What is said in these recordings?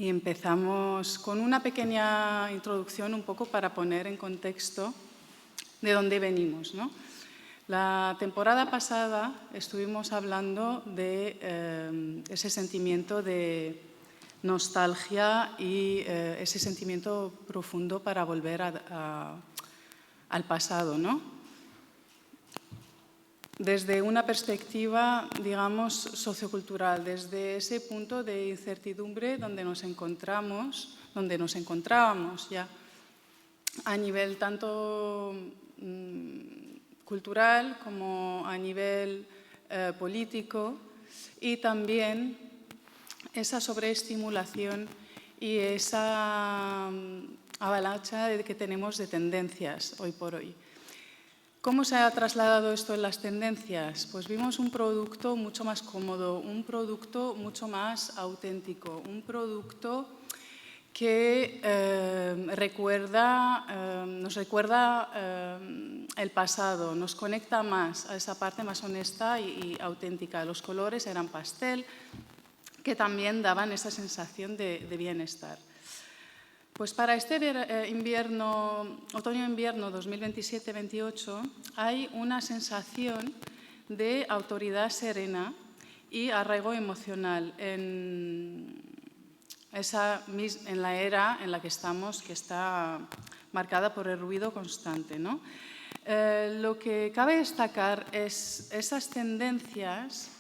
Y empezamos con una pequeña introducción un poco para poner en contexto de dónde venimos, ¿no? La temporada pasada estuvimos hablando de ese sentimiento de nostalgia y ese sentimiento profundo para volver al pasado, ¿no? Desde una perspectiva, digamos, sociocultural, desde ese punto de incertidumbre donde nos encontrábamos ya a nivel tanto cultural como a nivel político, y también esa sobreestimulación y esa avalancha que tenemos de tendencias hoy por hoy. ¿Cómo se ha trasladado esto en las tendencias? Pues vimos un producto mucho más cómodo, un producto mucho más auténtico, un producto que nos recuerda el pasado, nos conecta más a esa parte más honesta y auténtica. Los colores eran pastel, que también daban esa sensación de bienestar. Pues para este otoño-invierno 2027-28 hay una sensación de autoridad serena y arraigo emocional en la era en la que estamos, que está marcada por el ruido constante, ¿no? Lo que cabe destacar es esas tendencias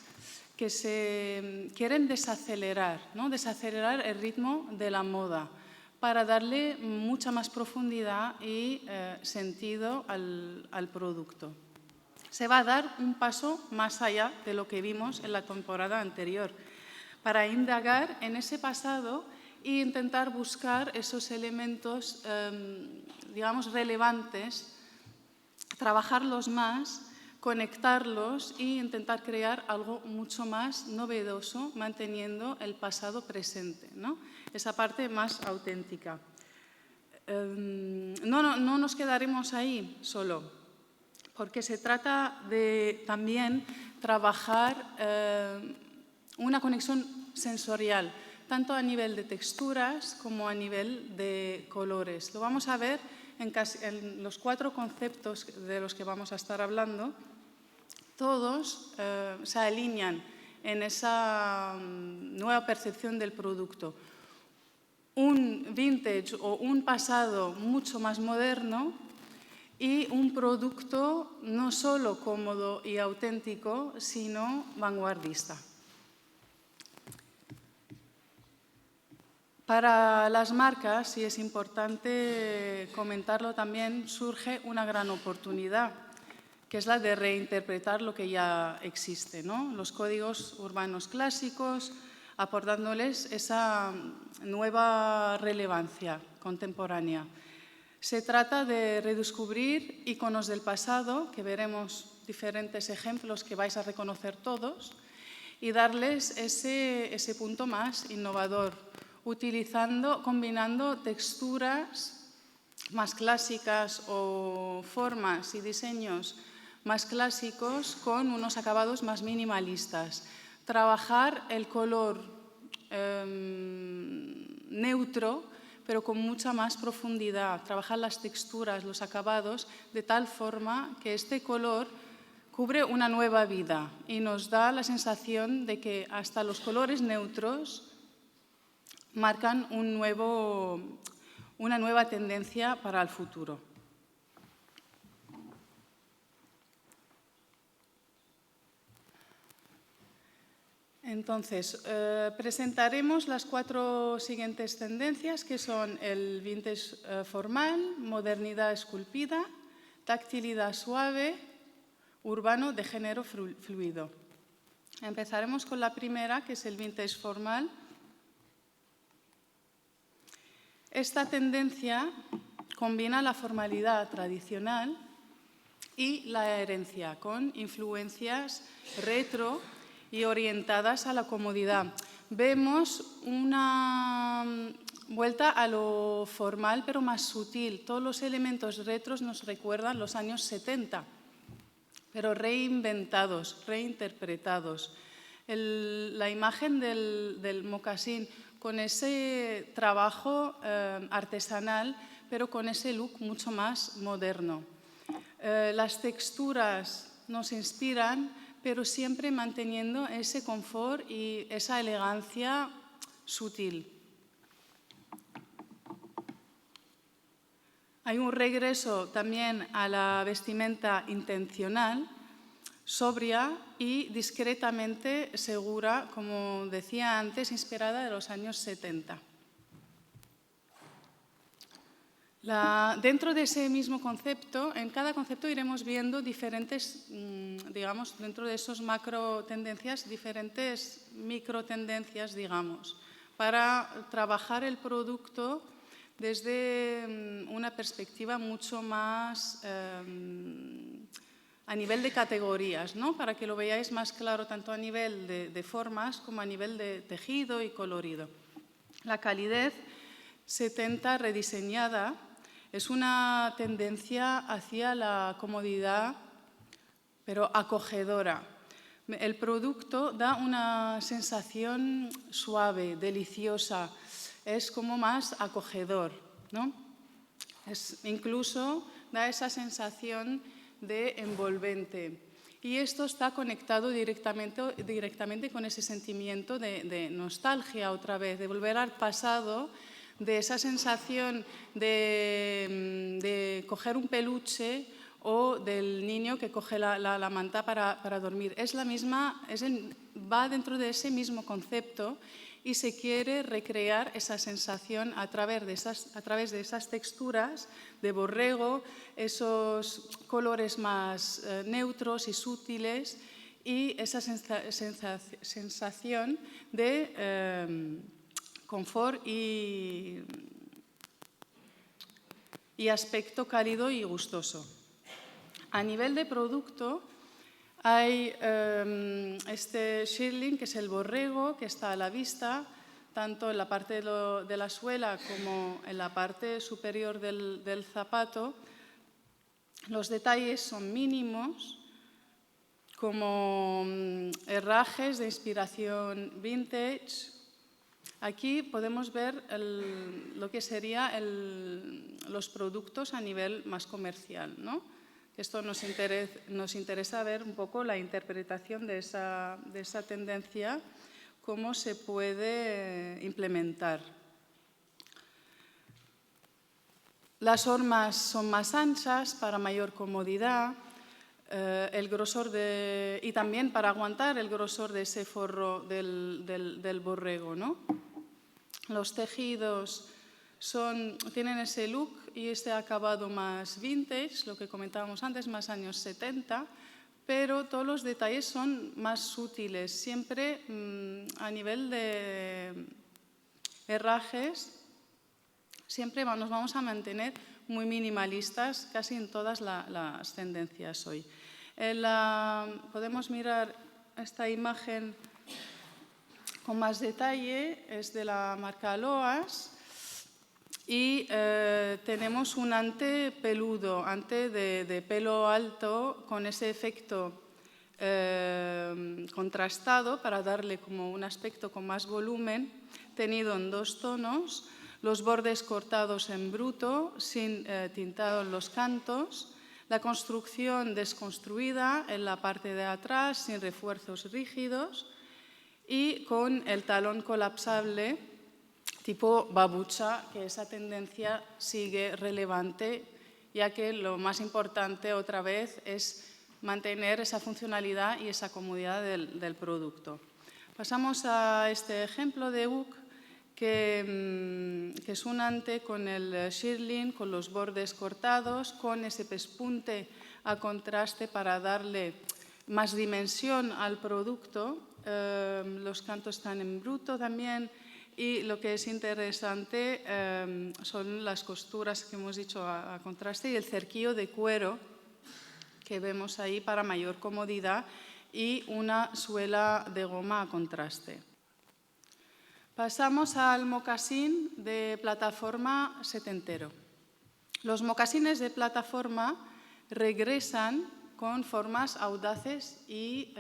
que se quieren desacelerar, ¿no? Desacelerar el ritmo de la moda para darle mucha más profundidad y sentido al producto. Se va a dar un paso más allá de lo que vimos en la temporada anterior, para indagar en ese pasado e intentar buscar esos elementos, digamos, relevantes, trabajarlos más, conectarlos e intentar crear algo mucho más novedoso, manteniendo el pasado presente, ¿no? Esa parte más auténtica. No nos quedaremos ahí solo, porque se trata de también trabajar una conexión sensorial, tanto a nivel de texturas como a nivel de colores. Lo vamos a ver en los 4 conceptos de los que vamos a estar hablando. Todos se alinean en esa nueva percepción del producto. Un vintage o un pasado mucho más moderno y un producto no solo cómodo y auténtico, sino vanguardista. Para las marcas, y es importante comentarlo también, surge una gran oportunidad, que es la de reinterpretar lo que ya existe, ¿no? Los códigos urbanos clásicos, aportándoles esa nueva relevancia contemporánea. Se trata de redescubrir íconos del pasado, que veremos diferentes ejemplos que vais a reconocer todos, y darles ese punto más innovador, combinando texturas más clásicas o formas y diseños más clásicos con unos acabados más minimalistas. Trabajar el color neutro, pero con mucha más profundidad. Trabajar las texturas, los acabados, de tal forma que este color cubre una nueva vida y nos da la sensación de que hasta los colores neutros marcan una nueva tendencia para el futuro. Entonces, presentaremos las 4 siguientes tendencias, que son el vintage formal, modernidad esculpida, tactilidad suave, urbano de género fluido. Empezaremos con la primera, que es el vintage formal. Esta tendencia combina la formalidad tradicional y la herencia, con influencias retro y orientadas a la comodidad. Vemos una vuelta a lo formal, pero más sutil. Todos los elementos retros nos recuerdan los años 70, pero reinventados, reinterpretados. La imagen del mocasín con ese trabajo artesanal, pero con ese look mucho más moderno. Las texturas nos inspiran, pero siempre manteniendo ese confort y esa elegancia sutil. Hay un regreso también a la vestimenta intencional, sobria y discretamente segura, como decía antes, inspirada de los años 70. Dentro de ese mismo concepto, en cada concepto iremos viendo diferentes, digamos, dentro de esos macro tendencias, diferentes micro tendencias, digamos, para trabajar el producto desde una perspectiva mucho más a nivel de categorías, ¿no? Para que lo veáis más claro tanto a nivel de formas como a nivel de tejido y colorido. La calidez 70 rediseñada es una tendencia hacia la comodidad, pero acogedora. El producto da una sensación suave, deliciosa, es como más acogedor, ¿no? Incluso da esa sensación de envolvente. Y esto está conectado directamente con ese sentimiento de nostalgia otra vez, de volver al pasado, de esa sensación de coger un peluche o del niño que coge la manta para dormir. Es la misma, va dentro de ese mismo concepto y se quiere recrear esa sensación a través de esas texturas de borrego, esos colores más neutros y sutiles y esa sensación de confort y aspecto cálido y gustoso. A nivel de producto, hay este shearling, que es el borrego, que está a la vista, tanto en la parte de la suela como en la parte superior del zapato. Los detalles son mínimos, como herrajes de inspiración vintage. Aquí podemos ver lo que serían los productos a nivel más comercial, ¿no? Esto nos interesa ver un poco la interpretación de esa tendencia, cómo se puede implementar. Las hormas son más anchas para mayor comodidad, el grosor y también para aguantar el grosor de ese forro del borrego, ¿no? Los tejidos tienen ese look y este acabado más vintage, lo que comentábamos antes, más años 70, pero todos los detalles son más sutiles, siempre a nivel de herrajes, siempre nos vamos a mantener muy minimalistas casi en todas las tendencias hoy. Podemos mirar esta imagen con más detalle, es de la marca Loas y tenemos un ante peludo, ante de pelo alto con ese efecto contrastado para darle como un aspecto con más volumen, tenido en 2 tonos, los bordes cortados en bruto, sin tintado en los cantos, la construcción desconstruida en la parte de atrás, sin refuerzos rígidos, y con el talón colapsable tipo babucha, que esa tendencia sigue relevante, ya que lo más importante otra vez es mantener esa funcionalidad y esa comodidad del producto. Pasamos a este ejemplo de UC, que es un ante con el shearling, con los bordes cortados, con ese pespunte a contraste para darle más dimensión al producto. Los cantos están en bruto también y lo que es interesante son las costuras que hemos dicho a contraste y el cerquillo de cuero que vemos ahí para mayor comodidad y una suela de goma a contraste. Pasamos al mocasín de plataforma setentero. Los mocasines de plataforma regresan con formas audaces y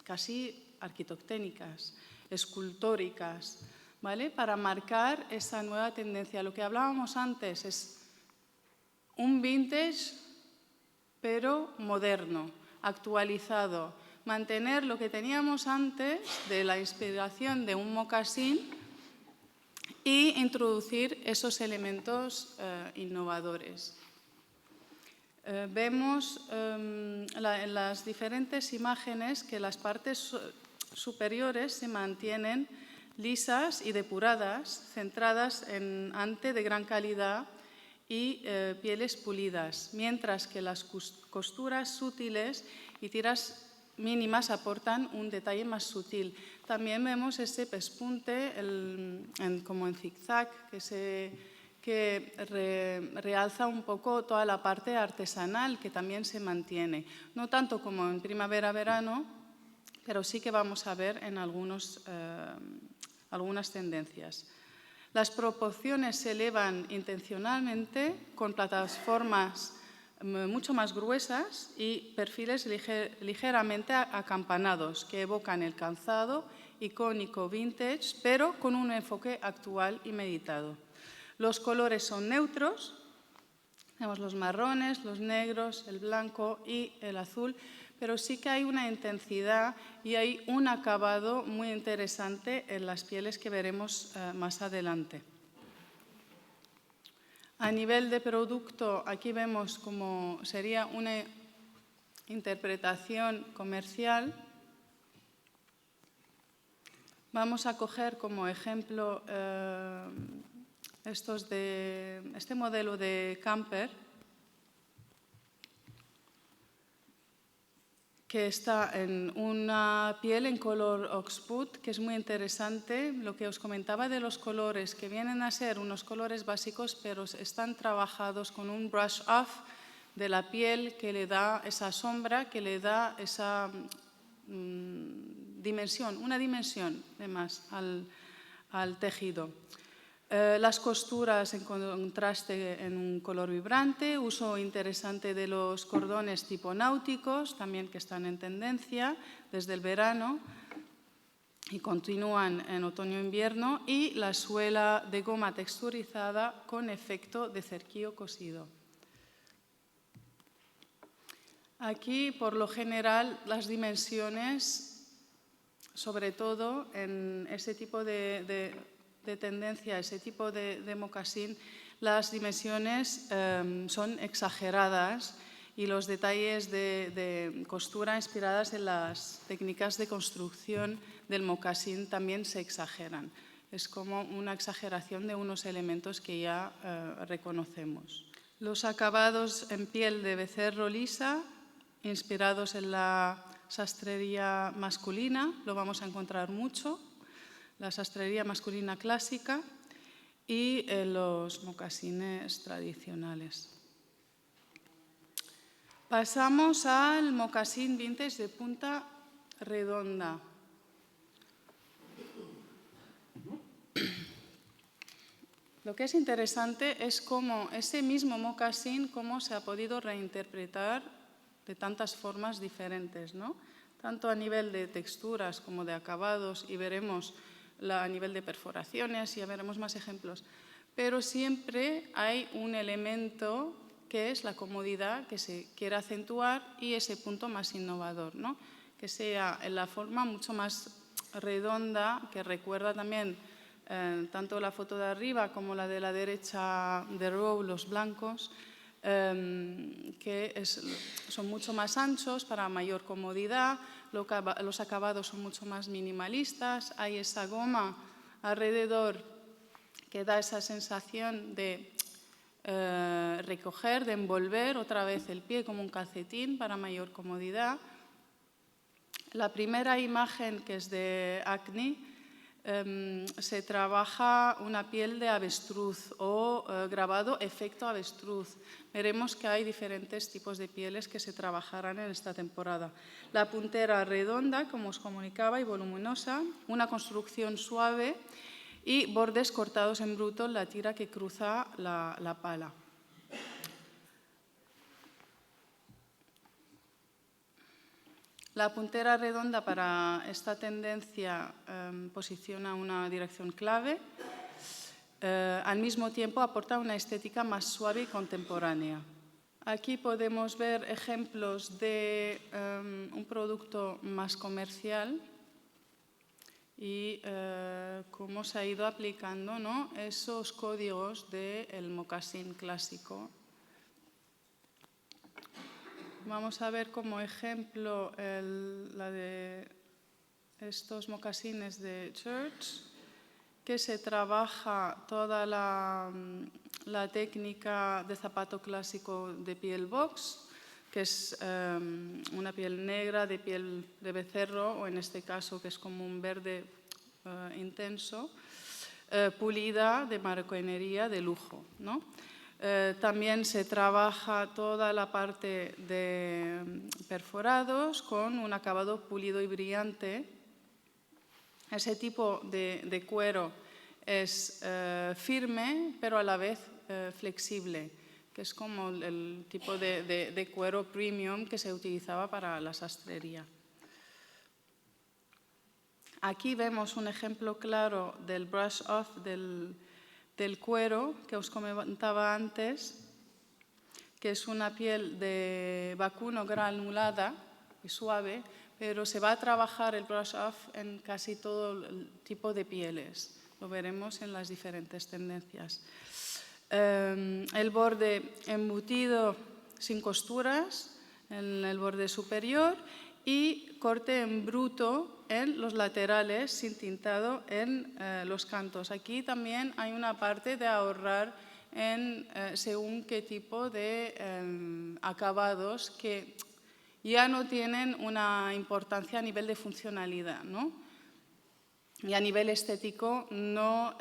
casi arquitectónicas, escultóricas. ¿vale? Para marcar esa nueva tendencia. Lo que hablábamos antes es un vintage, pero moderno, actualizado. Mantener lo que teníamos antes de la inspiración de un mocasín y introducir esos elementos innovadores. Vemos en las diferentes imágenes que las partes superiores se mantienen lisas y depuradas, centradas en ante de gran calidad y pieles pulidas, mientras que las costuras sutiles y tiras mínimas aportan un detalle más sutil. También vemos ese pespunte como en zigzag que realza un poco toda la parte artesanal que también se mantiene. No tanto como en primavera-verano, pero sí que vamos a ver en algunas tendencias. Las proporciones se elevan intencionalmente con plataformas mucho más gruesas y perfiles ligeramente acampanados que evocan el calzado icónico vintage, pero con un enfoque actual y meditado. Los colores son neutros, tenemos los marrones, los negros, el blanco y el azul, pero sí que hay una intensidad y hay un acabado muy interesante en las pieles que veremos más adelante. A nivel de producto, aquí vemos cómo sería una interpretación comercial. Vamos a coger como ejemplo este modelo de camper, que está en una piel en color oxwood, que es muy interesante. Lo que os comentaba de los colores, que vienen a ser unos colores básicos, pero están trabajados con un brush off de la piel que le da esa sombra, que le da esa dimensión, una dimensión de más al tejido. Las costuras en contraste en un color vibrante, uso interesante de los cordones tipo náuticos, también que están en tendencia desde el verano y continúan en otoño-invierno, y la suela de goma texturizada con efecto de cerquillo cosido. Aquí, por lo general, las dimensiones, sobre todo en ese tipo de tendencia, ese tipo de mocasín, las dimensiones son exageradas y los detalles de costura inspiradas en las técnicas de construcción del mocasín también se exageran. Es como una exageración de unos elementos que ya reconocemos. Los acabados en piel de becerro lisa, inspirados en la sastrería masculina, lo vamos a encontrar mucho. La sastrería masculina clásica y los mocasines tradicionales. Pasamos al mocasín vintage de punta redonda. Lo que es interesante es cómo ese mismo mocasín, cómo se ha podido reinterpretar de tantas formas diferentes, ¿no? Tanto a nivel de texturas como de acabados, y veremos a nivel de perforaciones, y ya veremos más ejemplos. Pero siempre hay un elemento que es la comodidad que se quiere acentuar y ese punto más innovador, ¿no? Que sea en la forma mucho más redonda, que recuerda también tanto la foto de arriba como la de la derecha de Rowe, los blancos, que son mucho más anchos para mayor comodidad. Los acabados son mucho más minimalistas, hay esa goma alrededor que da esa sensación de recoger, de envolver otra vez el pie como un calcetín para mayor comodidad. La primera imagen, que es de Acne, se trabaja una piel de avestruz o grabado efecto avestruz. Veremos que hay diferentes tipos de pieles que se trabajarán en esta temporada. La puntera redonda, como os comunicaba, y voluminosa, una construcción suave y bordes cortados en bruto en la tira que cruza la pala. La puntera redonda para esta tendencia posiciona una dirección clave. Al mismo tiempo aporta una estética más suave y contemporánea. Aquí podemos ver ejemplos de un producto más comercial y cómo se ha ido aplicando, ¿no?, esos códigos del mocasín clásico. Vamos a ver como ejemplo la de estos mocasines de Church, que se trabaja toda la técnica de zapato clásico de piel box, que es una piel negra de piel de becerro, o en este caso que es como un verde intenso, pulida de marroquinería de lujo, ¿no? También se trabaja toda la parte de perforados con un acabado pulido y brillante. Ese tipo de cuero es firme, pero a la vez flexible, que es como el tipo de cuero premium que se utilizaba para la sastrería. Aquí vemos un ejemplo claro del brush off del cuero que os comentaba antes, que es una piel de vacuno granulada y suave, pero se va a trabajar el brush off en casi todo el tipo de pieles. Lo veremos en las diferentes tendencias. El borde embutido sin costuras en el borde superior y corte en bruto en los laterales sin tintado en los cantos. Aquí también hay una parte de ahorrar en según qué tipo de acabados que ya no tienen una importancia a nivel de funcionalidad, ¿no? Y a nivel estético no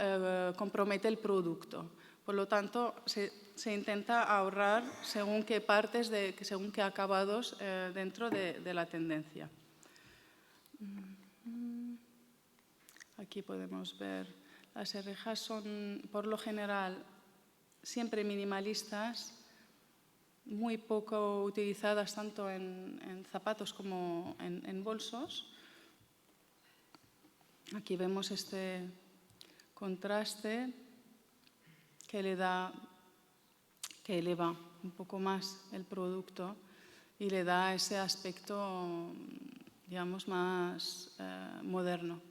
compromete el producto. Por lo tanto, se intenta ahorrar según qué partes, según qué acabados dentro de la tendencia. Aquí podemos ver, las herrejas son por lo general siempre minimalistas, muy poco utilizadas tanto en zapatos como en bolsos. Aquí vemos este contraste que eleva un poco más el producto y le da ese aspecto, digamos, más moderno.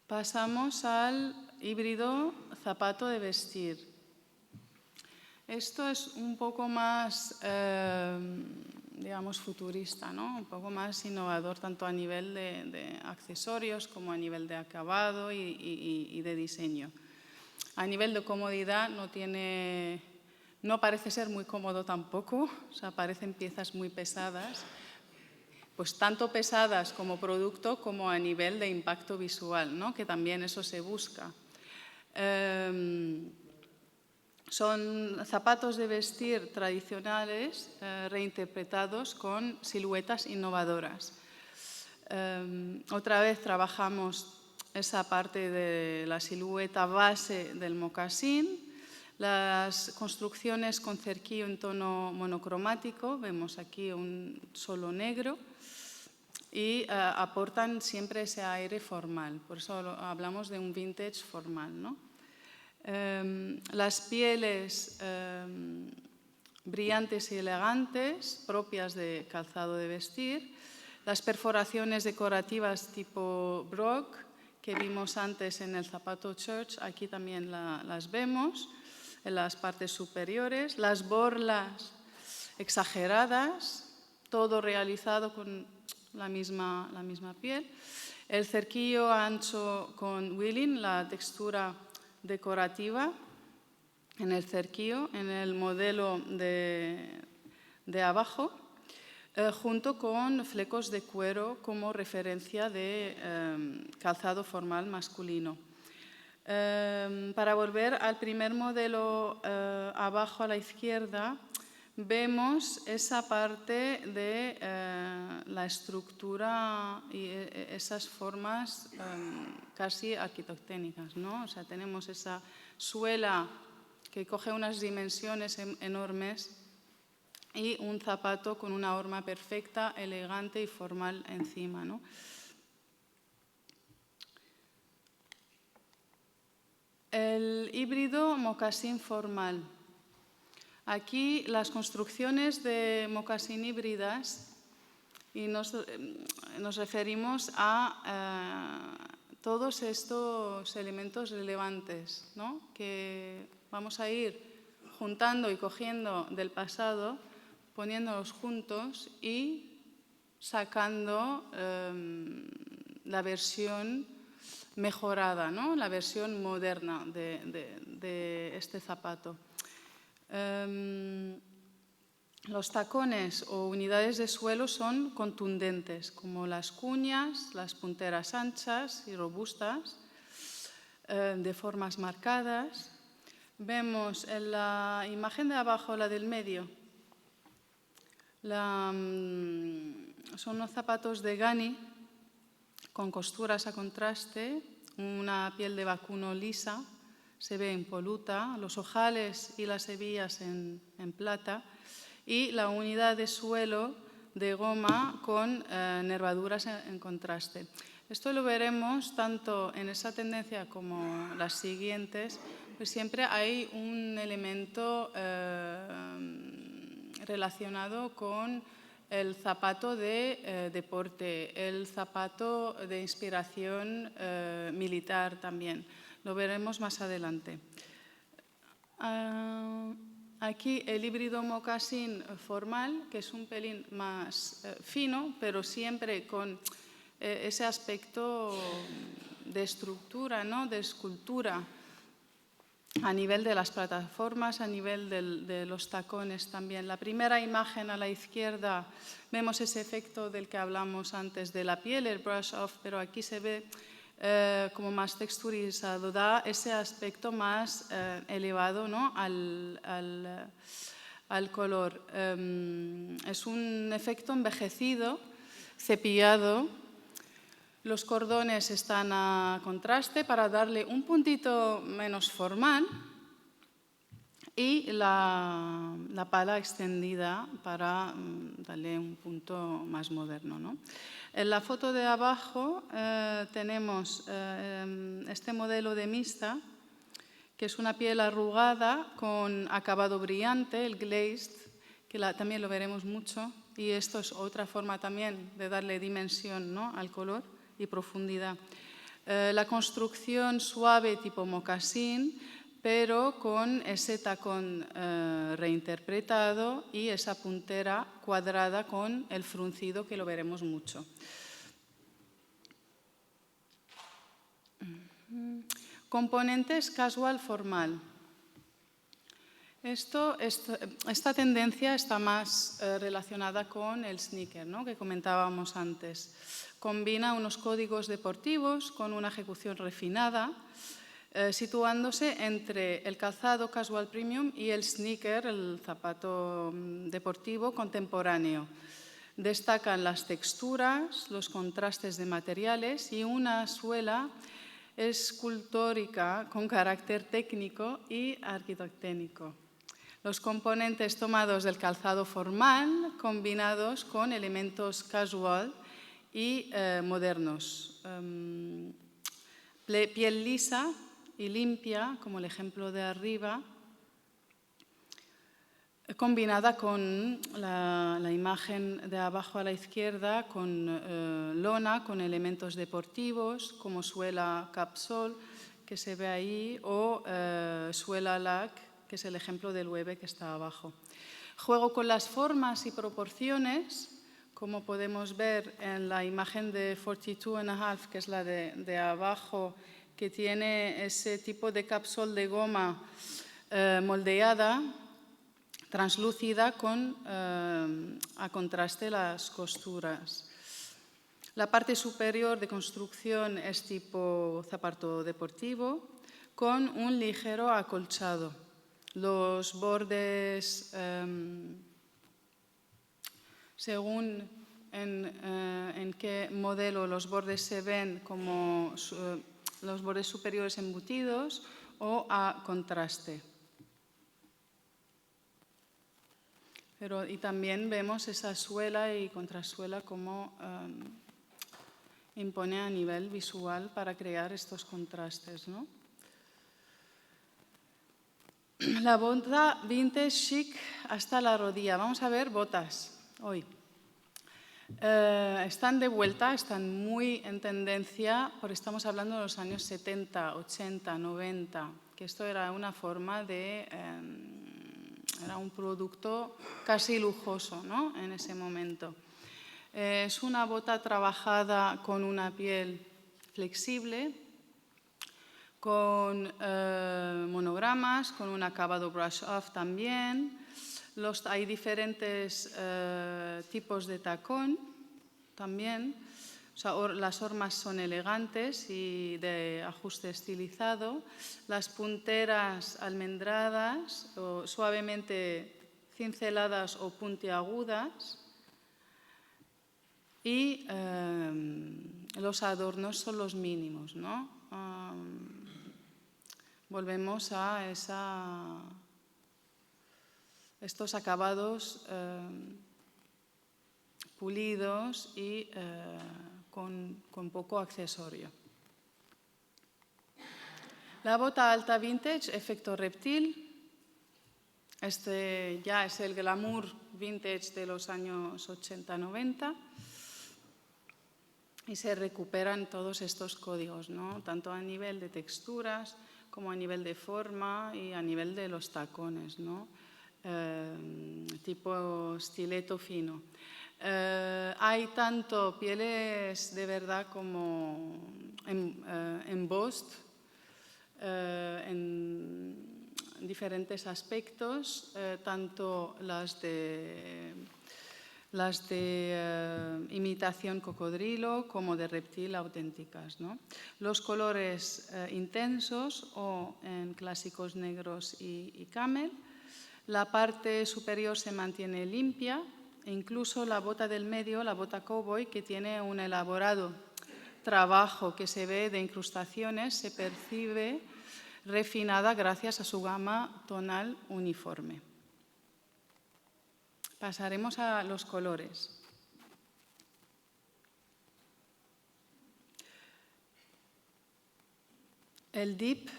Pasamos al híbrido zapato de vestir. Esto es un poco más, digamos, futurista, ¿no? Un poco más innovador, tanto a nivel de accesorios como a nivel de acabado y de diseño. A nivel de comodidad no parece ser muy cómodo tampoco, o sea, parecen piezas muy pesadas, pues tanto pesadas como producto como a nivel de impacto visual, ¿no?, que también eso se busca. Son zapatos de vestir tradicionales reinterpretados con siluetas innovadoras. Otra vez trabajamos esa parte de la silueta base del mocasín, las construcciones con cerquillo en tono monocromático, vemos aquí un solo negro, y aportan siempre ese aire formal, por eso hablamos de un vintage formal, ¿no? Las pieles brillantes y elegantes, propias de calzado de vestir, las perforaciones decorativas tipo Brock, que vimos antes en el zapato Church, aquí también las vemos en las partes superiores, las borlas exageradas, todo realizado con la misma piel, el cerquillo ancho con Willing, la textura decorativa en el cerquillo, en el modelo de abajo, junto con flecos de cuero como referencia de calzado formal masculino. Para volver al primer modelo abajo a la izquierda, vemos esa parte de la estructura y esas formas casi arquitectónicas, ¿no? O sea, tenemos esa suela que coge unas dimensiones enormes y un zapato con una horma perfecta, elegante y formal encima, ¿no? El híbrido mocasín formal. Aquí las construcciones de mocasín híbridas, y nos referimos a todos estos elementos relevantes, ¿no? Que vamos a ir juntando y cogiendo del pasado, poniéndolos juntos y sacando la versión mejorada, ¿no? La versión moderna de este zapato. Los tacones o unidades de suelo son contundentes, como las cuñas, las punteras anchas y robustas, de formas marcadas. Vemos en la imagen de abajo, la del medio, son unos zapatos de Gani con costuras a contraste, una piel de vacuno lisa, se ve impoluta, los ojales y las hebillas en plata, y la unidad de suelo de goma con nervaduras en contraste. Esto lo veremos tanto en esa tendencia como las siguientes, pues siempre hay un elemento relacionado con el zapato de deporte, el zapato de inspiración militar también. Lo veremos más adelante. Aquí el híbrido mocasín formal, que es un pelín más fino, pero siempre con ese aspecto de estructura, ¿no? De escultura, a nivel de las plataformas, a nivel de los tacones también. La primera imagen a la izquierda vemos ese efecto del que hablamos antes de la piel, el brush off, pero aquí se ve como más texturizado, da ese aspecto más elevado, ¿no? al color. Es un efecto envejecido, cepillado. Los cordones están a contraste para darle un puntito menos formal y la pala extendida para darle un punto más moderno, ¿no? En la foto de abajo tenemos este modelo de mixta, que es una piel arrugada con acabado brillante, el glazed, que también lo veremos mucho, y esto es otra forma también de darle dimensión, ¿no? Al color y profundidad. La construcción suave tipo mocasín, pero con ese tacón reinterpretado y esa puntera cuadrada con el fruncido, que lo veremos mucho. Componentes casual formal. Esta tendencia está más relacionada con el sneaker, ¿no? Que comentábamos antes. Combina unos códigos deportivos con una ejecución refinada, situándose entre el calzado casual premium y el sneaker, el zapato deportivo contemporáneo. Destacan las texturas, los contrastes de materiales y una suela escultórica con carácter técnico y arquitectónico. Los componentes tomados del calzado formal combinados con elementos casual y modernos. Piel lisa y limpia, como el ejemplo de arriba, combinada con la imagen de abajo a la izquierda, con lona, con elementos deportivos, como suela capsol, que se ve ahí, o suela lac, que es el ejemplo del UV que está abajo. Juego con las formas y proporciones, como podemos ver en la imagen de 42.5, que es la de abajo, que tiene ese tipo de capsol de goma moldeada, translúcida, con a contraste las costuras. La parte superior de construcción es tipo zapato deportivo, con un ligero acolchado. Los bordes, según en qué modelo, los bordes se ven como los bordes superiores embutidos o a contraste. y también vemos esa suela y contrasuela como impone a nivel visual para crear estos contrastes, ¿no? La bota vintage chic hasta la rodilla. Vamos a ver botas hoy. Están de vuelta, están muy en tendencia, porque estamos hablando de los años 70, 80, 90, que esto era una forma de... era un producto casi lujoso, ¿no? En ese momento. Es una bota trabajada con una piel flexible, con monogramas, con un acabado brush off también. Hay diferentes tipos de tacón también. O sea, las hormas son elegantes y de ajuste estilizado. Las punteras almendradas, o suavemente cinceladas o puntiagudas. Y los adornos son los mínimos, ¿no? Volvemos a estos acabados pulidos y con poco accesorio. La bota alta vintage, efecto reptil. Este ya es el glamour vintage de los años 80-90. Y se recuperan todos estos códigos, ¿no? Tanto a nivel de texturas como a nivel de forma y a nivel de los tacones, ¿no? Tipo stiletto fino. Hay tanto pieles de verdad como embossed en diferentes aspectos, tanto las de imitación cocodrilo como de reptil auténticas, ¿no? Los colores intensos o en clásicos negros y camel. La parte superior se mantiene limpia e incluso la bota del medio, la bota cowboy, que tiene un elaborado trabajo que se ve de incrustaciones, se percibe refinada gracias a su gama tonal uniforme. Pasaremos a los colores. El Deep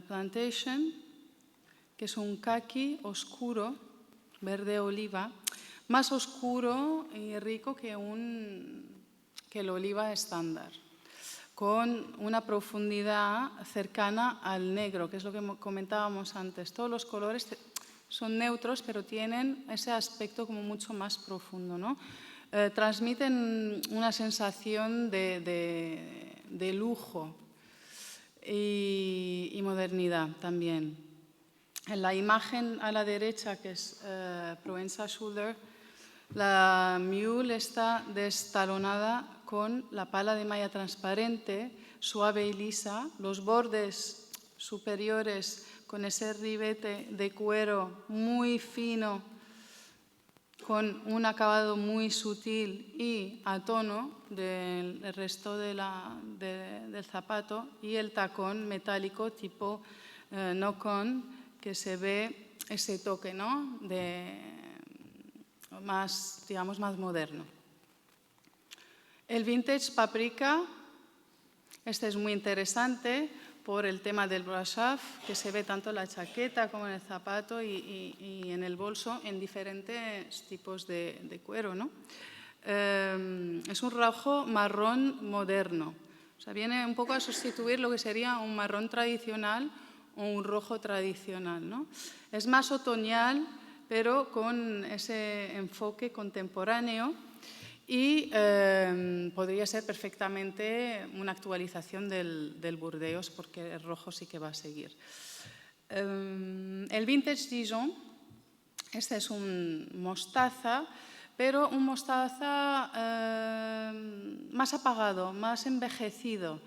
Plantation, que es un caqui oscuro, verde oliva, más oscuro y rico que el oliva estándar, con una profundidad cercana al negro, que es lo que comentábamos antes. Todos los colores son neutros, pero tienen ese aspecto como mucho más profundo, ¿no? Transmiten una sensación de lujo y modernidad también. En la imagen a la derecha, que es Provenza Shoulder, la mule está destalonada con la pala de malla transparente, suave y lisa, los bordes superiores con ese ribete de cuero muy fino, con un acabado muy sutil y a tono del resto del zapato, y el tacón metálico tipo knock-on, que se ve ese toque, ¿no? Más, digamos, más moderno. El vintage paprika, este es muy interesante por el tema del brush off, que se ve tanto en la chaqueta como en el zapato y en el bolso en diferentes tipos de cuero, ¿no? Es un rojo marrón moderno. O sea, viene un poco a sustituir lo que sería un marrón tradicional o un rojo tradicional, ¿no? Es más otoñal, pero con ese enfoque contemporáneo, y podría ser perfectamente una actualización del Burdeos, porque el rojo sí que va a seguir. El Vintage Dijon, este es un mostaza, pero un mostaza más apagado, más envejecido,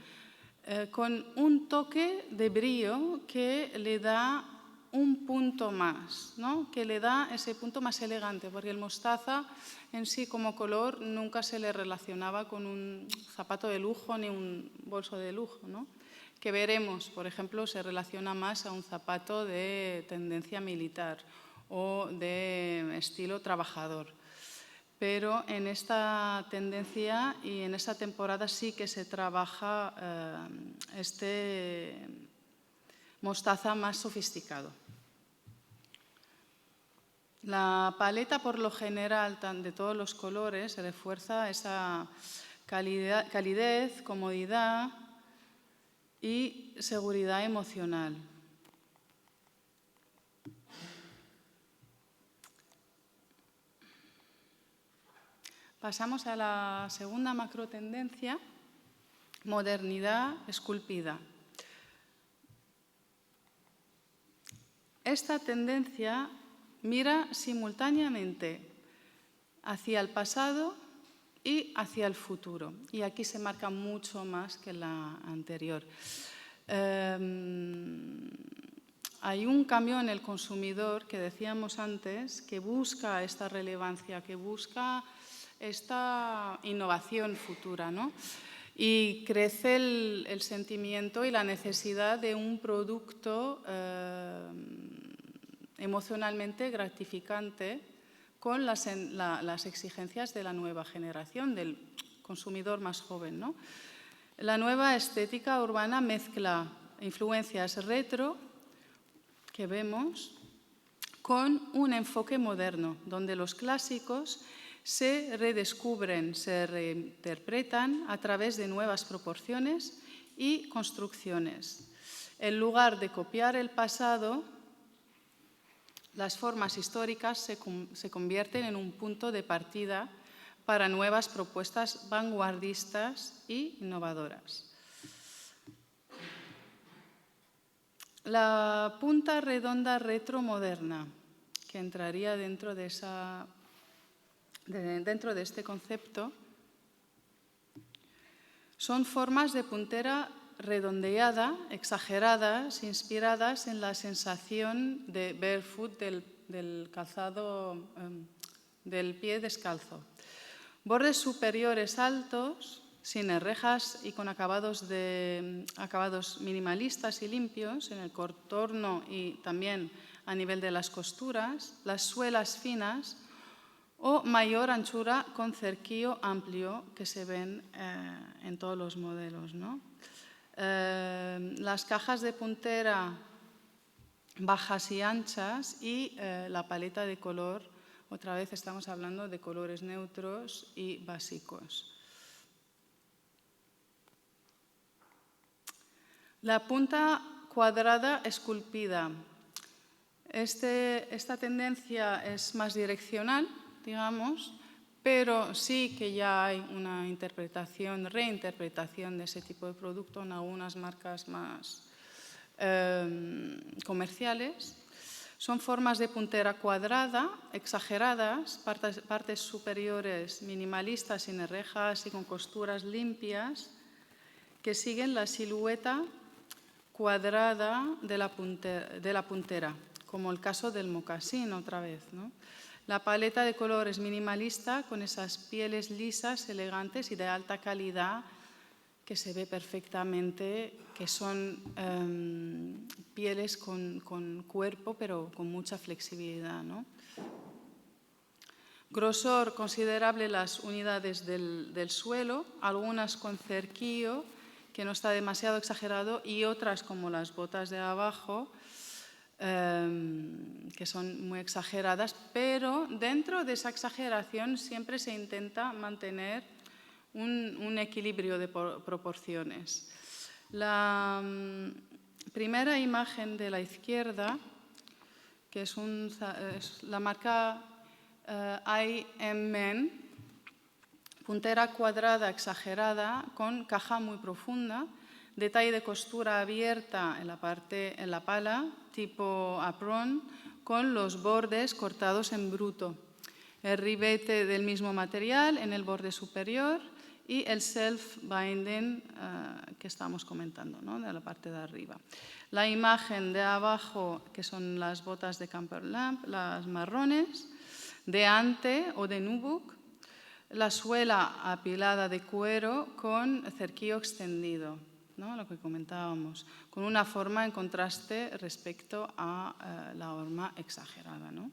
con un toque de brillo que le da un punto más, ¿no? Que le da ese punto más elegante, porque el mostaza en sí como color nunca se le relacionaba con un zapato de lujo ni un bolso de lujo, ¿no? Que veremos, por ejemplo, se relaciona más a un zapato de tendencia militar o de estilo trabajador. Pero en esta tendencia y en esta temporada sí que se trabaja este mostaza más sofisticado. La paleta, por lo general, de todos los colores, refuerza esa calidez, comodidad y seguridad emocional. Pasamos a la segunda macrotendencia, modernidad esculpida. Esta tendencia mira simultáneamente hacia el pasado y hacia el futuro. Y aquí se marca mucho más que la anterior. Hay un cambio en el consumidor que decíamos antes, que busca esta relevancia, que busca esta innovación futura, ¿no? Y crece el sentimiento y la necesidad de un producto emocionalmente gratificante con las exigencias de la nueva generación, del consumidor más joven, ¿no? La nueva estética urbana mezcla influencias retro que vemos con un enfoque moderno, donde los clásicos se redescubren, se reinterpretan a través de nuevas proporciones y construcciones. En lugar de copiar el pasado, las formas históricas se convierten en un punto de partida para nuevas propuestas vanguardistas e innovadoras. La punta redonda retromoderna, que entraría dentro de este concepto, son formas de puntera redondeada, exageradas, inspiradas en la sensación de barefoot, del calzado, del pie descalzo. Bordes superiores altos, sin herrejas y con acabados minimalistas y limpios en el contorno y también a nivel de las costuras, las suelas finas o mayor anchura con cerquillo amplio que se ven en todos los modelos, ¿no? Las cajas de puntera bajas y anchas y la paleta de color, otra vez estamos hablando de colores neutros y básicos. La punta cuadrada esculpida. Esta tendencia es más direccional, digamos, pero sí que ya hay una reinterpretación de ese tipo de producto en algunas marcas más comerciales. Son formas de puntera cuadrada, exageradas, partes superiores minimalistas, sin herrejas y con costuras limpias, que siguen la silueta cuadrada de la puntera, como el caso del mocasín otra vez, ¿no? La paleta de colores minimalista con esas pieles lisas, elegantes y de alta calidad que se ve perfectamente, que son pieles con cuerpo pero con mucha flexibilidad, ¿no? Grosor considerable las unidades del suelo, algunas con cerquillo que no está demasiado exagerado y otras como las botas de abajo que son muy exageradas, pero dentro de esa exageración siempre se intenta mantener un equilibrio de proporciones. La primera imagen de la izquierda, que es la marca I.M. puntera cuadrada exagerada con caja muy profunda, detalle de costura abierta en la pala, tipo apron, con los bordes cortados en bruto. El ribete del mismo material en el borde superior y el self-binding que estamos comentando, ¿no? De la parte de arriba. La imagen de abajo, que son las botas de camper lamp, las marrones, de ante o de nubuck, la suela apilada de cuero con cerquillo extendido. ¿no? Lo que comentábamos, con una forma en contraste respecto a la horma exagerada, ¿no?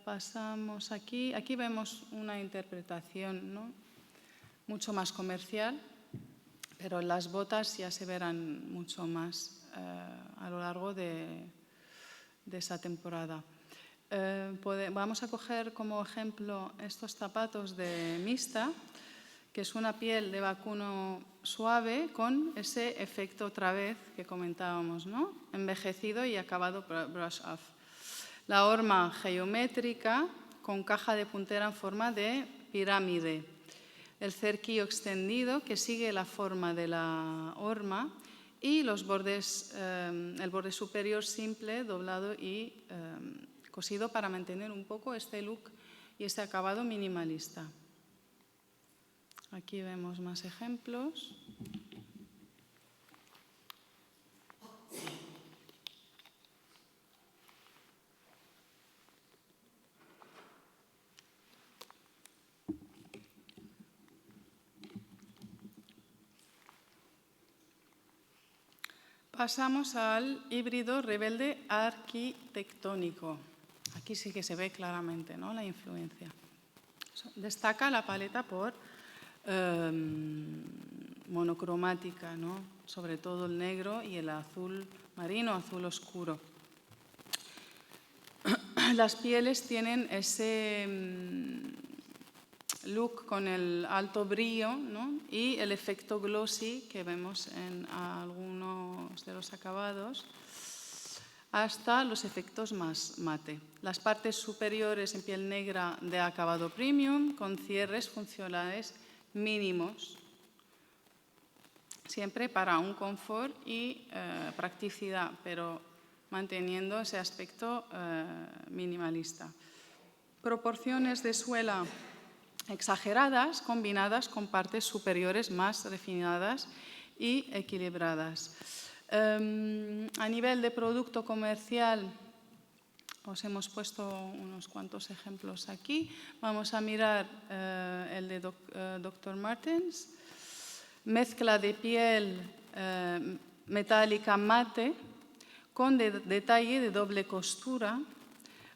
Pasamos aquí. Aquí vemos una interpretación, ¿no?, mucho más comercial, pero las botas ya se verán mucho más a lo largo de esa temporada. Vamos a coger como ejemplo estos zapatos de Mista, que es una piel de vacuno suave con ese efecto otra vez que comentábamos, ¿no?, envejecido y acabado brush off. La horma geométrica con caja de puntera en forma de pirámide. El cerquillo extendido que sigue la forma de la horma y los bordes, el borde superior simple, doblado y cosido para mantener un poco este look y este acabado minimalista. Aquí vemos más ejemplos. Pasamos al híbrido rebelde arquitectónico. Aquí sí que se ve claramente, ¿no?, la influencia. Destaca la paleta por monocromática, ¿no?, sobre todo el negro y el azul marino, azul oscuro. Las pieles tienen ese look con el alto brillo, ¿no?, y el efecto glossy que vemos en algunos de los acabados, hasta los efectos más mate. Las partes superiores en piel negra de acabado premium con cierres funcionales mínimos, siempre para un confort y practicidad, pero manteniendo ese aspecto minimalista. Proporciones de suela exageradas combinadas con partes superiores más refinadas y equilibradas. A nivel de producto comercial, os hemos puesto unos cuantos ejemplos aquí. Vamos a mirar el de Dr. Martens. Mezcla de piel metálica mate con detalle de doble costura.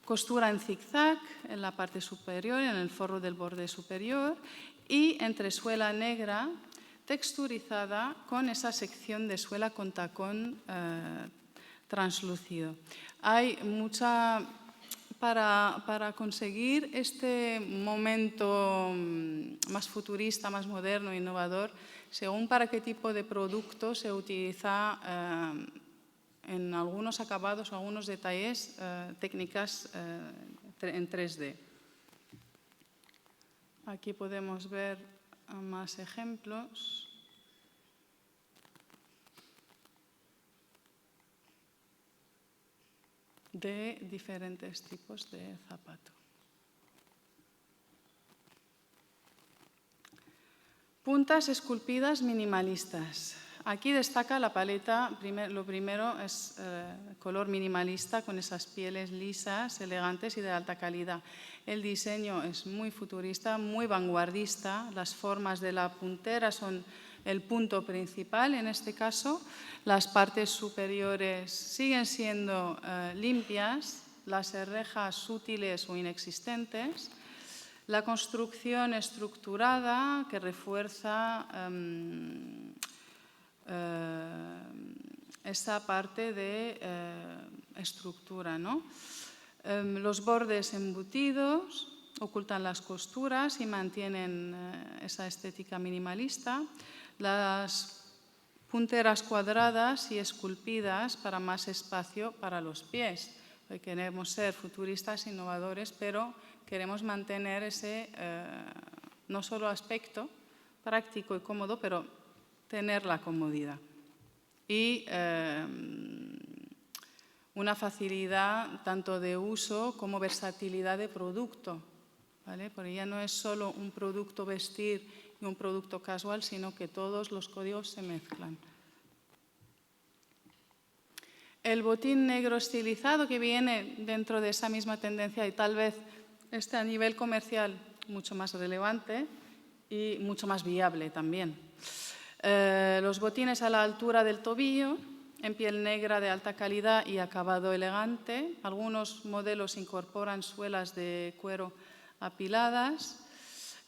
Costura en zigzag en la parte superior, en el forro del borde superior, y entresuela negra texturizada con esa sección de suela con tacón translúcido. Hay mucha... Para conseguir este momento más futurista, más moderno, innovador, según para qué tipo de producto se utiliza en algunos acabados o algunos detalles técnicas en 3D. Aquí podemos ver más ejemplos. De diferentes tipos de zapato. Puntas esculpidas minimalistas. Aquí destaca la paleta, lo primero es color minimalista con esas pieles lisas, elegantes y de alta calidad. El diseño es muy futurista, muy vanguardista. Las formas de la puntera son el punto principal en este caso. Las partes superiores siguen siendo limpias, las herrejas sutiles o inexistentes. La construcción estructurada que refuerza esa parte de estructura, ¿no? Los bordes embutidos ocultan las costuras y mantienen esa estética minimalista. Las punteras cuadradas y esculpidas para más espacio para los pies. Hoy queremos ser futuristas, innovadores, pero queremos mantener ese no solo aspecto práctico y cómodo, pero tener la comodidad. Y una facilidad tanto de uso como versatilidad de producto, ¿vale? Porque ya no es solo un producto vestir y un producto casual, sino que todos los códigos se mezclan. El botín negro estilizado que viene dentro de esa misma tendencia y tal vez a nivel comercial mucho más relevante y mucho más viable también. Los botines a la altura del tobillo, en piel negra de alta calidad y acabado elegante. Algunos modelos incorporan suelas de cuero apiladas.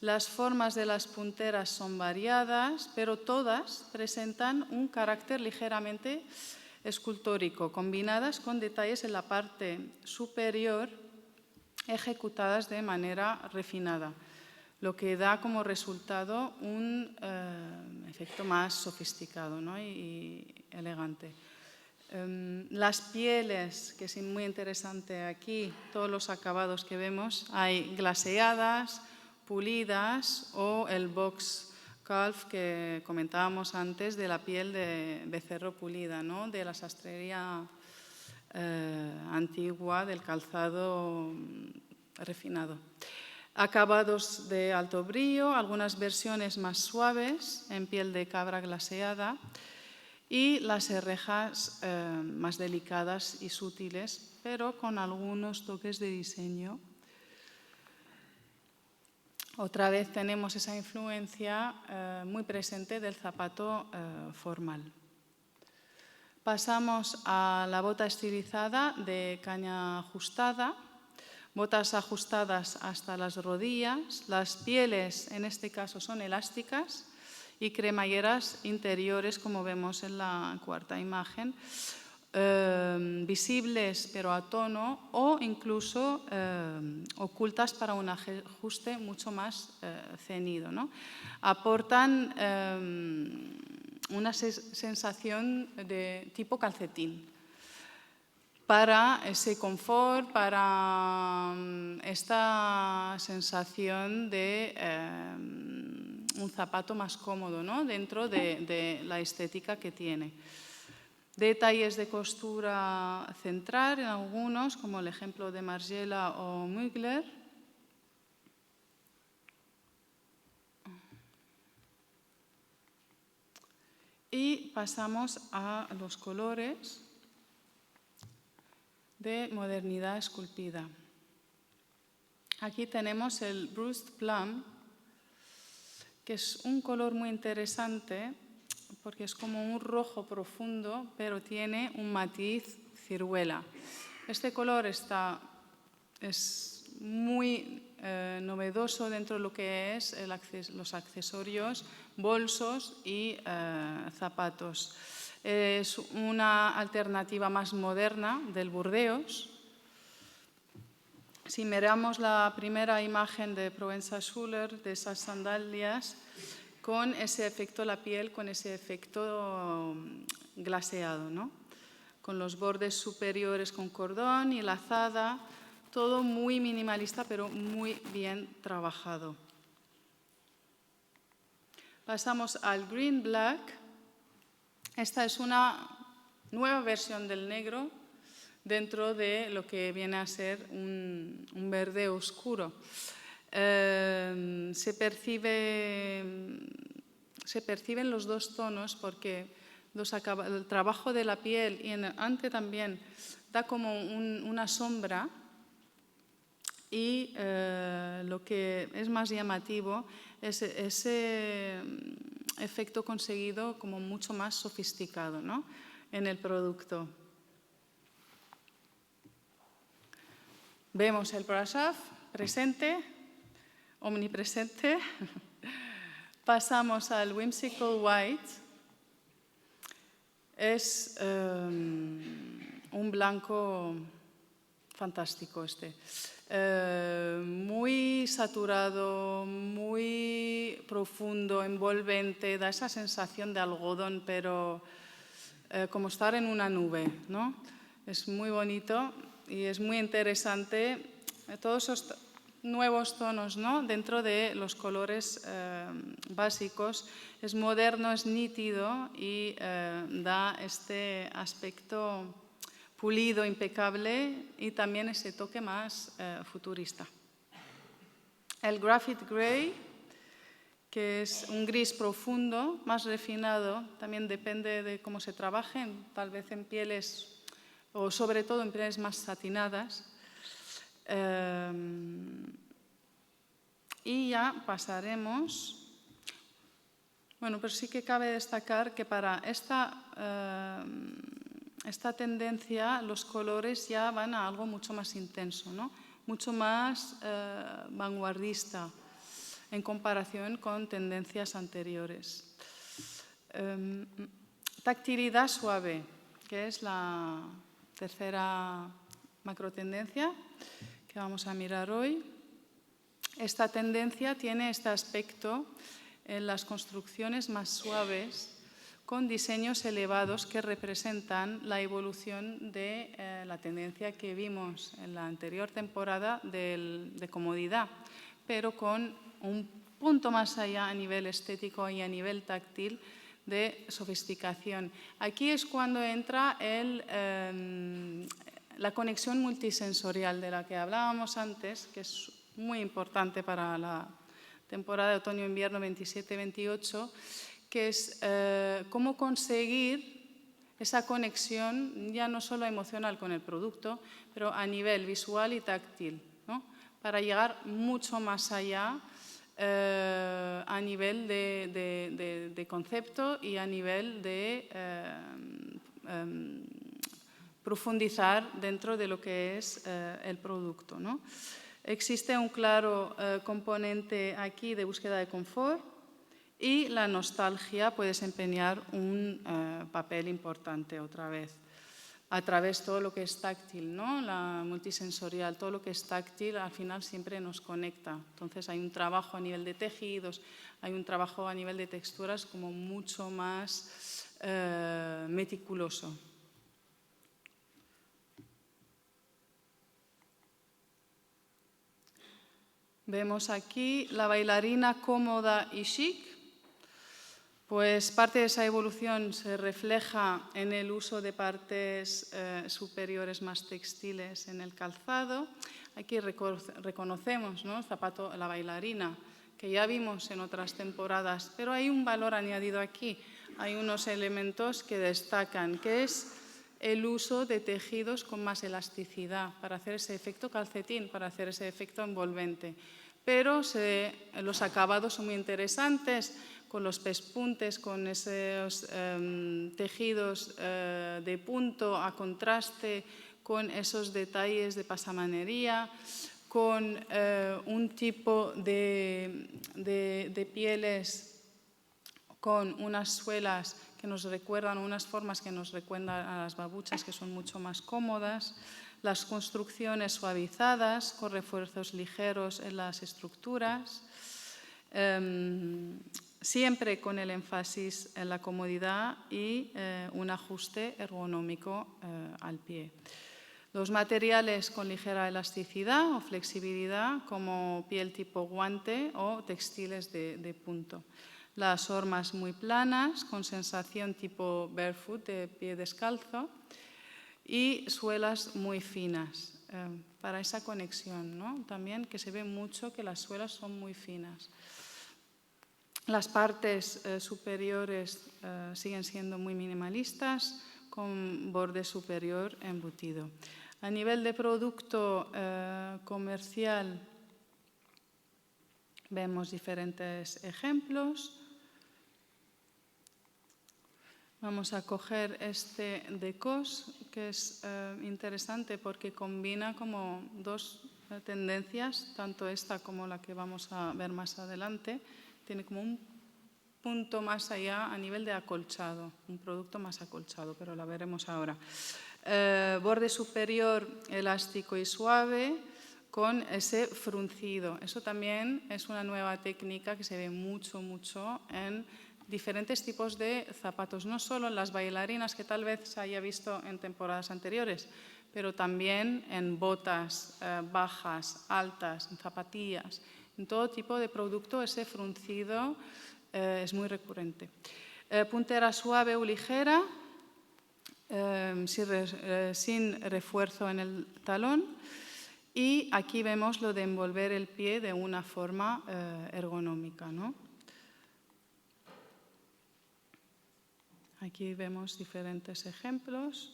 Las formas de las punteras son variadas, pero todas presentan un carácter ligeramente escultórico, combinadas con detalles en la parte superior ejecutadas de manera refinada, lo que da como resultado un efecto más sofisticado, ¿no? y elegante. Las pieles, que es muy interesante aquí, todos los acabados que vemos, hay glaseadas, pulidas o el box calf que comentábamos antes de la piel de becerro pulida, ¿no? De la sastrería antigua, del calzado refinado. Acabados de alto brillo, algunas versiones más suaves en piel de cabra glaseada y las herrejas más delicadas y sutiles, pero con algunos toques de diseño. Otra vez tenemos esa influencia muy presente del zapato formal. Pasamos a la bota estilizada de caña ajustada, botas ajustadas hasta las rodillas. Las pieles, en este caso, son elásticas y cremalleras interiores, como vemos en la cuarta imagen, visibles pero a tono o incluso ocultas para un ajuste mucho más ceñido, ¿no? Aportan una sensación de tipo calcetín para ese confort, para esta sensación de un zapato más cómodo, ¿no? Dentro de la estética que tiene. Detalles de costura central en algunos, como el ejemplo de Margiela o Mugler. Y pasamos a los colores de modernidad esculpida. Aquí tenemos el Bruised Plum, que es un color muy interesante porque es como un rojo profundo, pero tiene un matiz ciruela. Este color es muy novedoso dentro de lo que es los accesorios, bolsos y zapatos. Es una alternativa más moderna del Burdeos. Si miramos la primera imagen de Provenza-Schuller, de esas sandalias, con ese efecto la piel, con ese efecto glaseado, ¿no? Con los bordes superiores con cordón y lazada, todo muy minimalista, pero muy bien trabajado. Pasamos al Green Black. Esta es una nueva versión del negro dentro de lo que viene a ser un verde oscuro. Se perciben los dos tonos porque el trabajo de la piel y en el ante también da como una sombra y lo que es más llamativo es ese efecto conseguido como mucho más sofisticado, ¿no? En el producto. Vemos el Brasov presente, omnipresente. Pasamos al Whimsical White. Es un blanco fantástico este. Muy saturado, muy profundo, envolvente, da esa sensación de algodón, pero como estar en una nube, ¿no? Es muy bonito y es muy interesante todos esos nuevos tonos, ¿no? Dentro de los colores básicos. Es moderno, es nítido y da este aspecto pulido, impecable y también ese toque más futurista. El Graphite Grey, que es un gris profundo, más refinado, también depende de cómo se trabajen, tal vez en pieles o sobre todo en pieles más satinadas. Y ya pasaremos Bueno, pero sí que cabe destacar que para esta tendencia los colores ya van a algo mucho más intenso, ¿no? Mucho más vanguardista en comparación con tendencias anteriores. Tactilidad suave, que es la tercera macrotendencia que vamos a mirar hoy. Esta tendencia tiene este aspecto en las construcciones más suaves, con diseños elevados que representan la evolución de la tendencia que vimos en la anterior temporada de comodidad, pero con un punto más allá a nivel estético y a nivel táctil de sofisticación. Aquí es cuando entra la conexión multisensorial de la que hablábamos antes, que es muy importante para la temporada de otoño-invierno 27-28, que es cómo conseguir esa conexión ya no solo emocional con el producto, pero a nivel visual y táctil, ¿no? Para llegar mucho más allá a nivel de concepto y a nivel de profundizar dentro de lo que es el producto, ¿no? Existe un claro componente aquí de búsqueda de confort y la nostalgia puede desempeñar un papel importante otra vez, a través de todo lo que es táctil, ¿no? La multisensorial, todo lo que es táctil al final siempre nos conecta. Entonces hay un trabajo a nivel de tejidos, hay un trabajo a nivel de texturas como mucho más meticuloso. Vemos aquí la bailarina cómoda y chic. Pues parte de esa evolución se refleja en el uso de partes superiores más textiles en el calzado. Aquí reconocemos, ¿no?, el zapato, la bailarina, que ya vimos en otras temporadas, pero hay un valor añadido aquí. Hay unos elementos que destacan, que es el uso de tejidos con más elasticidad para hacer ese efecto calcetín, para hacer ese efecto envolvente. Pero los acabados son muy interesantes, con los pespuntes, con esos tejidos de punto a contraste, con esos detalles de pasamanería, con un tipo de pieles con unas suelas que nos recuerdan, unas formas que nos recuerdan a las babuchas, que son mucho más cómodas, las construcciones suavizadas con refuerzos ligeros en las estructuras, siempre con el énfasis en la comodidad y un ajuste ergonómico al pie. Los materiales con ligera elasticidad o flexibilidad, como piel tipo guante o textiles de punto. Las hormas muy planas, con sensación tipo barefoot, de pie descalzo, y suelas muy finas, para esa conexión, ¿no? También que se ve mucho que las suelas son muy finas. Las partes superiores siguen siendo muy minimalistas, con borde superior embutido. A nivel de producto comercial vemos diferentes ejemplos. Vamos a coger este de COS, que es interesante porque combina como dos tendencias, tanto esta como la que vamos a ver más adelante. Tiene como un punto más allá a nivel de acolchado, un producto más acolchado, pero la veremos ahora. Borde superior elástico y suave, con ese fruncido. Eso también es una nueva técnica que se ve mucho en diferentes tipos de zapatos, no solo en las bailarinas, que tal vez se haya visto en temporadas anteriores, pero también en botas bajas, altas, en zapatillas. En todo tipo de producto ese fruncido es muy recurrente. Puntera suave o ligera, sin refuerzo en el talón. Y aquí vemos lo de envolver el pie de una forma ergonómica, ¿no? Aquí vemos diferentes ejemplos.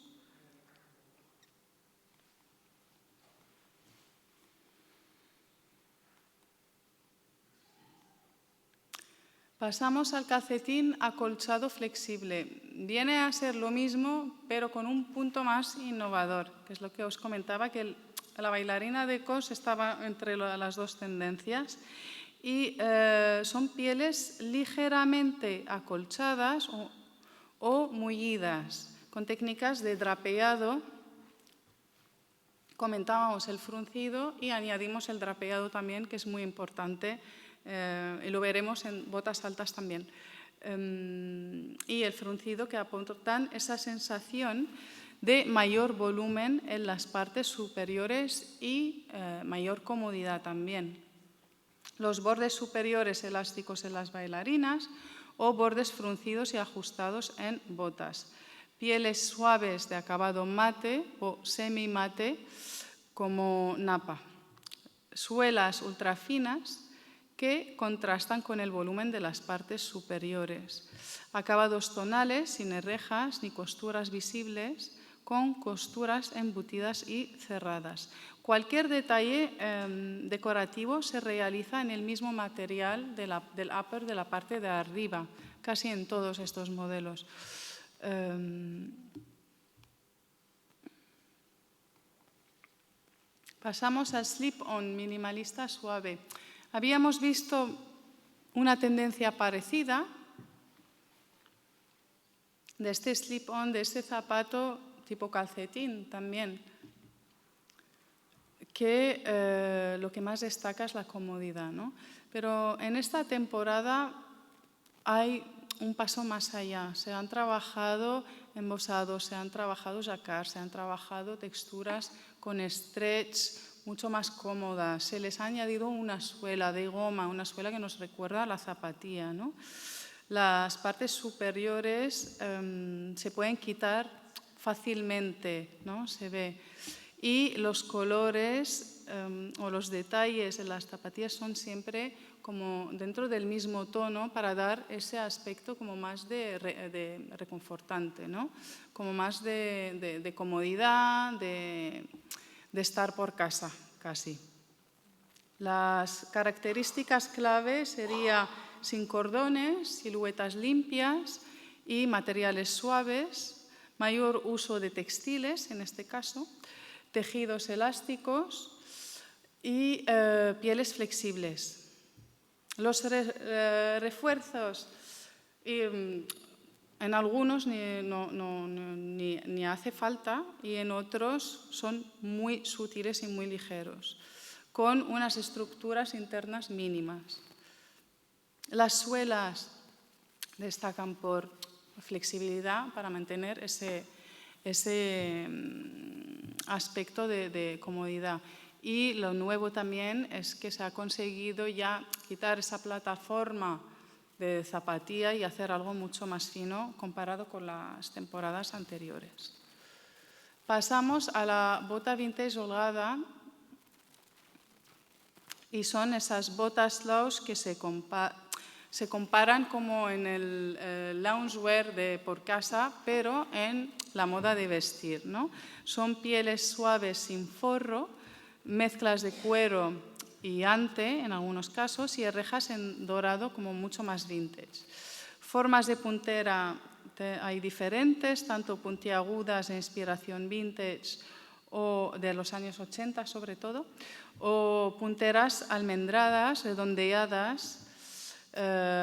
Pasamos al calcetín acolchado flexible. Viene a ser lo mismo, pero con un punto más innovador, que es lo que os comentaba, que la bailarina de COS estaba entre las dos tendencias. Y son pieles ligeramente acolchadas o mullidas, con técnicas de drapeado. Comentábamos el fruncido y añadimos el drapeado también, que es muy importante, y lo veremos en botas altas también. Y el fruncido, que aportan esa sensación de mayor volumen en las partes superiores y mayor comodidad también. Los bordes superiores elásticos en las bailarinas o bordes fruncidos y ajustados en botas. Pieles suaves de acabado mate o semi-mate como napa. Suelas ultrafinas que contrastan con el volumen de las partes superiores. Acabados tonales sin herrejas ni costuras visibles, con costuras embutidas y cerradas. Cualquier detalle decorativo se realiza en el mismo material del upper de la parte de arriba, casi en todos estos modelos. Pasamos al slip-on minimalista suave. Habíamos visto una tendencia parecida de este slip-on, de este zapato tipo calcetín también, que lo que más destaca es la comodidad, ¿no? Pero en esta temporada hay un paso más allá. Se han trabajado embosados, se han trabajado jacquard, se han trabajado texturas con stretch mucho más cómodas. Se les ha añadido una suela de goma, una suela que nos recuerda a la zapatilla, ¿no? Las partes superiores se pueden quitar fácilmente, ¿no? Se ve. Y los colores o los detalles de las zapatillas son siempre como dentro del mismo tono para dar ese aspecto como más de reconfortante, ¿no? Como más de comodidad, de estar por casa, casi. Las características clave serían sin cordones, siluetas limpias y materiales suaves, mayor uso de textiles en este caso, tejidos elásticos y pieles flexibles. Los refuerzos, en algunos ni hace falta y en otros son muy sutiles y muy ligeros, con unas estructuras internas mínimas. Las suelas destacan por flexibilidad para mantener ese aspecto de comodidad. Y lo nuevo también es que se ha conseguido ya quitar esa plataforma de zapatilla y hacer algo mucho más fino comparado con las temporadas anteriores. Pasamos a la bota vintage holgada y son esas botas lounge que se comparan como en el loungewear de por casa, pero en la moda de vestir, ¿no? Son pieles suaves sin forro, mezclas de cuero y ante en algunos casos y herrejas en dorado como mucho más vintage. Formas de puntera hay diferentes, tanto puntiagudas de inspiración vintage o de los años 80 sobre todo, o punteras almendradas, redondeadas,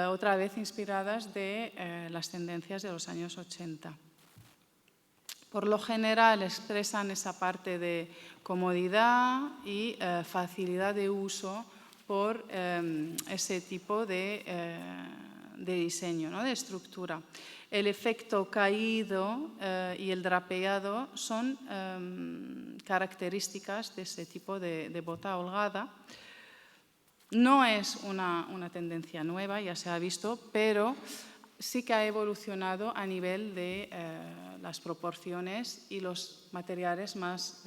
otra vez inspiradas de las tendencias de los años 80. Por lo general expresan esa parte de comodidad y facilidad de uso por ese tipo de diseño, ¿no? De estructura. El efecto caído y el drapeado son características de ese tipo de bota holgada. No es una tendencia nueva, ya se ha visto, pero sí que ha evolucionado a nivel de las proporciones y los materiales más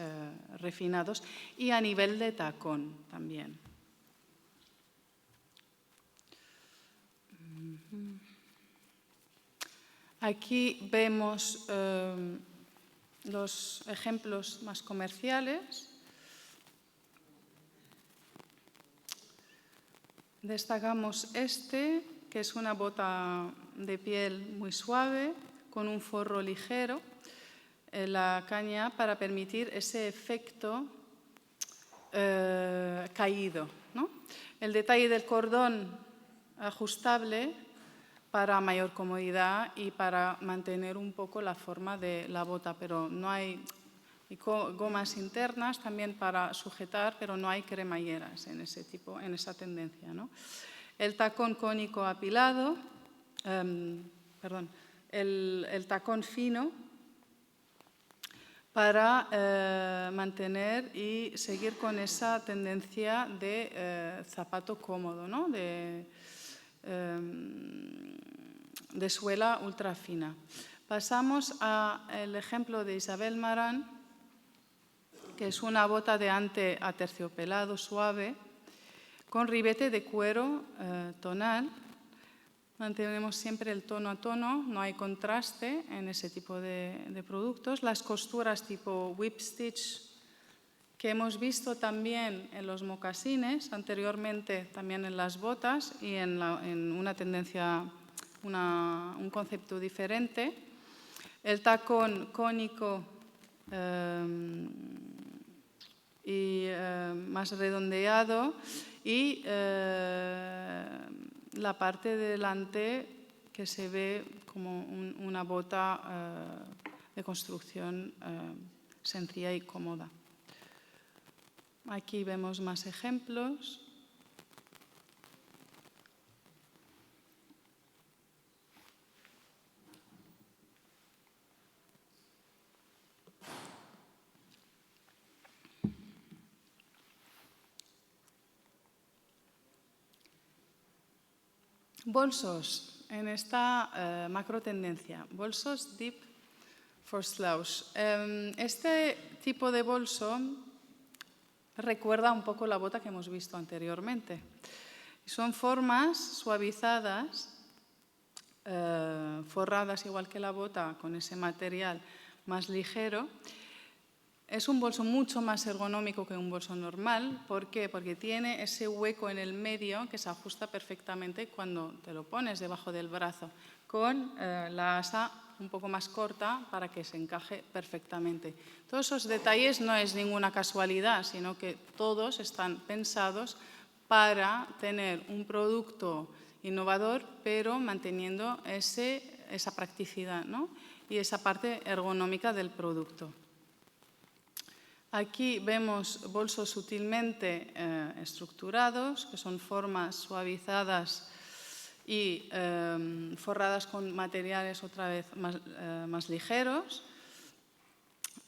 refinados y a nivel de tacón también. Aquí vemos los ejemplos más comerciales. Destacamos este, que es una bota de piel muy suave, con un forro ligero en la caña para permitir ese efecto caído, ¿no? El detalle del cordón ajustable para mayor comodidad y para mantener un poco la forma de la bota, pero no hay gomas internas también para sujetar, pero no hay cremalleras en esa tendencia, ¿no? El tacón cónico apilado, el tacón fino para mantener y seguir con esa tendencia de zapato cómodo, ¿no? De suela ultra fina. Pasamos al ejemplo de Isabel Marant, que es una bota de ante aterciopelado suave con ribete de cuero tonal. Mantenemos siempre el tono a tono, no hay contraste en ese tipo de productos. Las costuras tipo whip stitch que hemos visto también en los mocasines, anteriormente también en las botas y en una tendencia, un concepto diferente. El tacón cónico y más redondeado y la parte de delante que se ve como una bota de construcción sencilla y cómoda. Aquí vemos más ejemplos. Bolsos en esta macro tendencia. Bolsos deep for slouch. Este tipo de bolso recuerda un poco la bota que hemos visto anteriormente. Son formas suavizadas, forradas igual que la bota, con ese material más ligero. Es un bolso mucho más ergonómico que un bolso normal. ¿Por qué? Porque tiene ese hueco en el medio que se ajusta perfectamente cuando te lo pones debajo del brazo, con la asa un poco más corta para que se encaje perfectamente. Todos esos detalles no es ninguna casualidad, sino que todos están pensados para tener un producto innovador, pero manteniendo esa practicidad, ¿no? Y esa parte ergonómica del producto. Aquí vemos bolsos sutilmente estructurados, que son formas suavizadas y forradas con materiales otra vez más ligeros.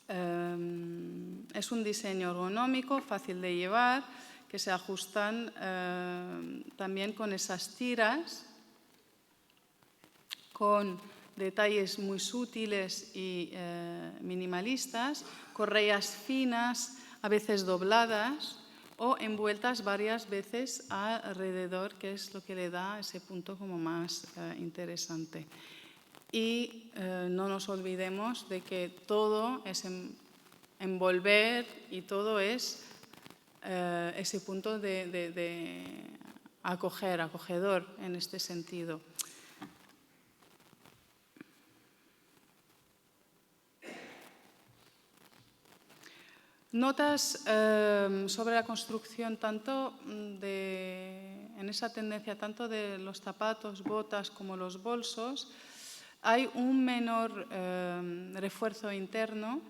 Es un diseño ergonómico, fácil de llevar, que se ajustan también con esas tiras, con detalles muy sutiles y minimalistas, correas finas, a veces dobladas o envueltas varias veces alrededor, que es lo que le da ese punto como más interesante. Y no nos olvidemos de que todo es envolver y todo es ese punto de acogedor en este sentido. Notas sobre la construcción en esa tendencia tanto de los zapatos, botas como los bolsos. Hay un menor refuerzo interno,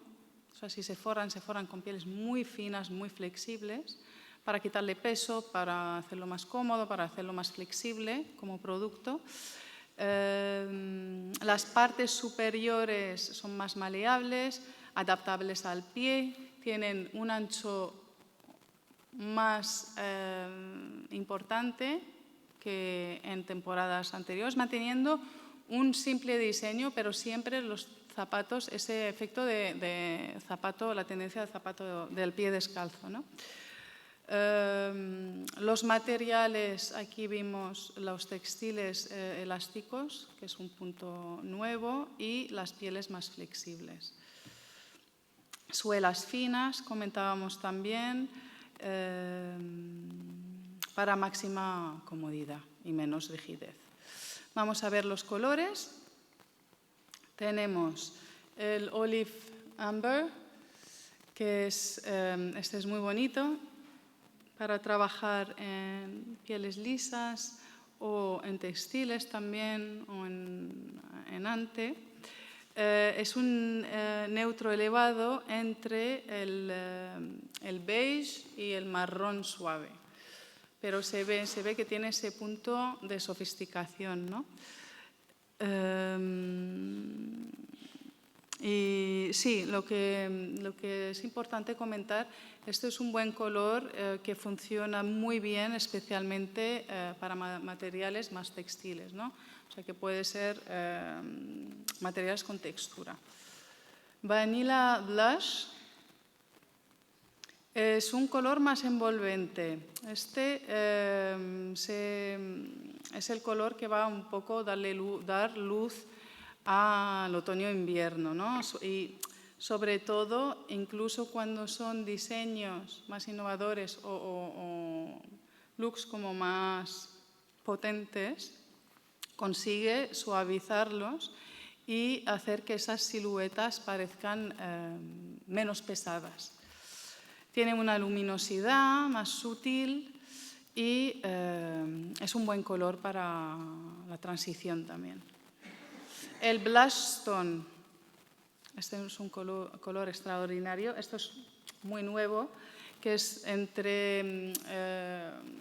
o sea, si se forran con pieles muy finas, muy flexibles, para quitarle peso, para hacerlo más cómodo, para hacerlo más flexible como producto. Las partes superiores son más maleables, adaptables al pie, tienen un ancho más importante que en temporadas anteriores, manteniendo un simple diseño, pero siempre los zapatos, ese efecto de zapato, la tendencia del zapato del pie descalzo, ¿no? Los materiales, aquí vimos los textiles elásticos, que es un punto nuevo, y las pieles más flexibles. Suelas finas, comentábamos también, para máxima comodidad y menos rigidez. Vamos a ver los colores. Tenemos el Olive Amber, que este es muy bonito para trabajar en pieles lisas o en textiles también, o en ante. Es un neutro elevado entre el beige y el marrón suave, pero se ve que tiene ese punto de sofisticación, ¿no? Y sí, lo que es importante comentar, este es un buen color que funciona muy bien, especialmente para materiales más textiles, ¿no? O sea, que puede ser materiales con textura. Vanilla Blush es un color más envolvente. Este es el color que va un poco dar luz al otoño-invierno, ¿no? Y sobre todo, incluso cuando son diseños más innovadores o looks como más potentes, consigue suavizarlos y hacer que esas siluetas parezcan menos pesadas. Tiene una luminosidad más sutil y es un buen color para la transición también. El Blushstone, este es un color extraordinario, esto es muy nuevo, que es entre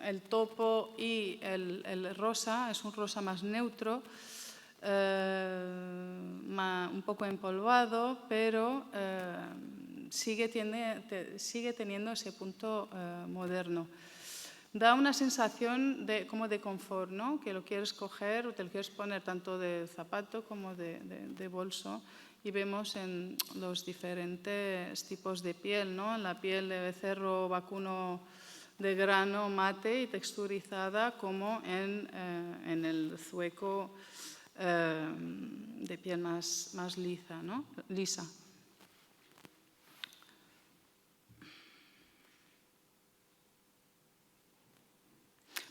el topo y el rosa, es un rosa más neutro, un poco empolvado, pero sigue teniendo ese punto moderno. Da una sensación como de confort, ¿no? Que lo quieres coger o te lo quieres poner tanto de zapato como de bolso. Y vemos en los diferentes tipos de piel, ¿no? En la piel de becerro vacuno de grano mate y texturizada, como en el zueco de piel más lisa, ¿no? Lisa.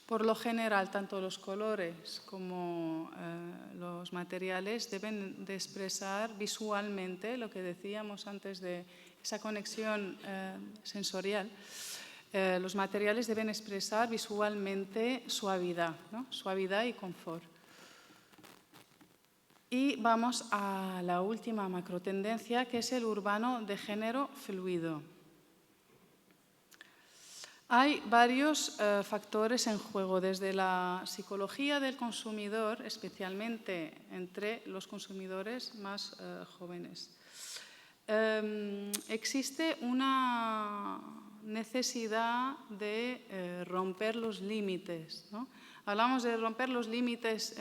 Por lo general, tanto los colores como los materiales deben de expresar visualmente lo que decíamos antes de esa conexión sensorial. Los materiales deben expresar visualmente suavidad, ¿no? Suavidad y confort. Y vamos a la última macrotendencia, que es el urbano de género fluido. Hay varios factores en juego, desde la psicología del consumidor, especialmente entre los consumidores más jóvenes. Existe una necesidad de romper los límites, ¿no? Hablamos de romper los límites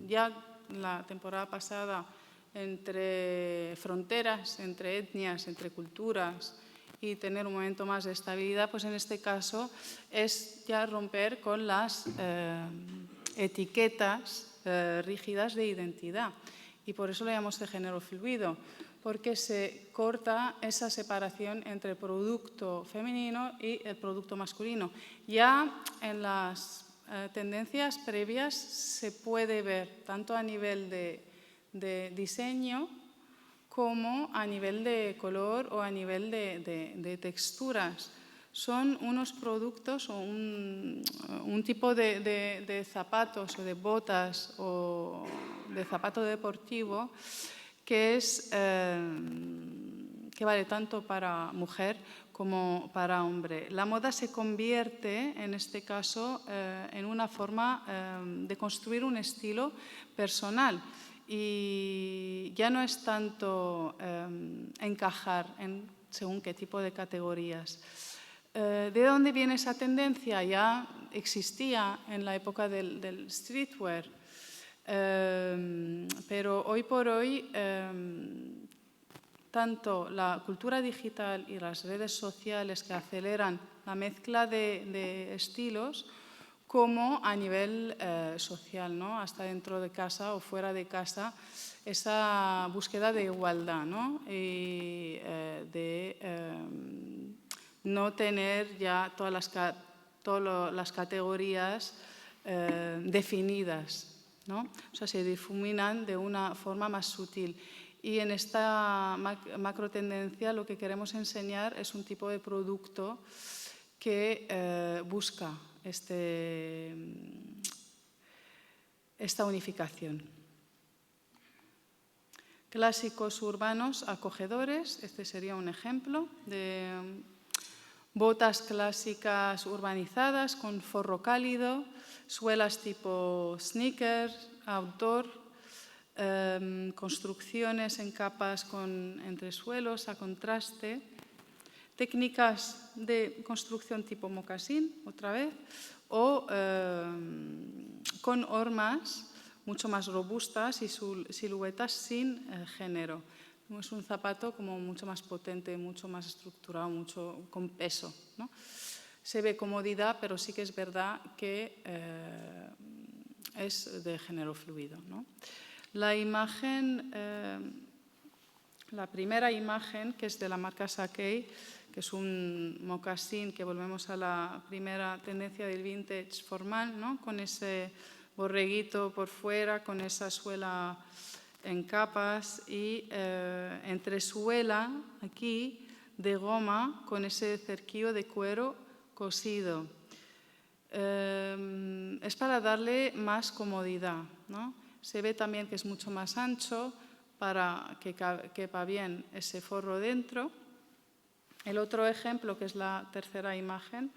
ya la temporada pasada entre fronteras, entre etnias, entre culturas, y tener un momento más de estabilidad, pues en este caso es ya romper con las etiquetas rígidas de identidad. Y por eso lo llamamos de género fluido, porque se corta esa separación entre el producto femenino y el producto masculino. Ya en las tendencias previas se puede ver, tanto a nivel de diseño, como a nivel de color o a nivel de texturas. Son unos productos o un tipo de zapatos o de botas o de zapato deportivo que vale tanto para mujer como para hombre. La moda se convierte, en este caso, en una forma de construir un estilo personal. Y ya no es tanto encajar en según qué tipo de categorías. ¿De dónde viene esa tendencia? Ya existía en la época del streetwear, pero hoy por hoy tanto la cultura digital y las redes sociales que aceleran la mezcla de estilos, como a nivel social, ¿no? Hasta dentro de casa o fuera de casa, esa búsqueda de igualdad, ¿no? Y de no tener ya todas las categorías definidas. ¿no? O sea, se difuminan de una forma más sutil. Y en esta macro tendencia lo que queremos enseñar es un tipo de producto que busca esta unificación. Clásicos urbanos acogedores, este sería un ejemplo de botas clásicas urbanizadas con forro cálido, suelas tipo sneakers, outdoor, construcciones en capas con entresuelos a contraste, técnicas de construcción tipo mocasín, otra vez, o con hormas mucho más robustas y siluetas sin género. Es un zapato como mucho más potente, mucho más estructurado, mucho con peso, ¿no? Se ve comodidad, pero sí que es verdad que es de género fluido, ¿no? La imagen, la primera imagen, que es de la marca Sakei, que es un mocasín, que volvemos a la primera tendencia del vintage formal, ¿no? Con ese borreguito por fuera, con esa suela en capas y entresuela aquí de goma con ese cerquillo de cuero cosido. Es para darle más comodidad, ¿no? Se ve también que es mucho más ancho para que quepa bien ese forro dentro. El otro ejemplo, que es la tercera imagen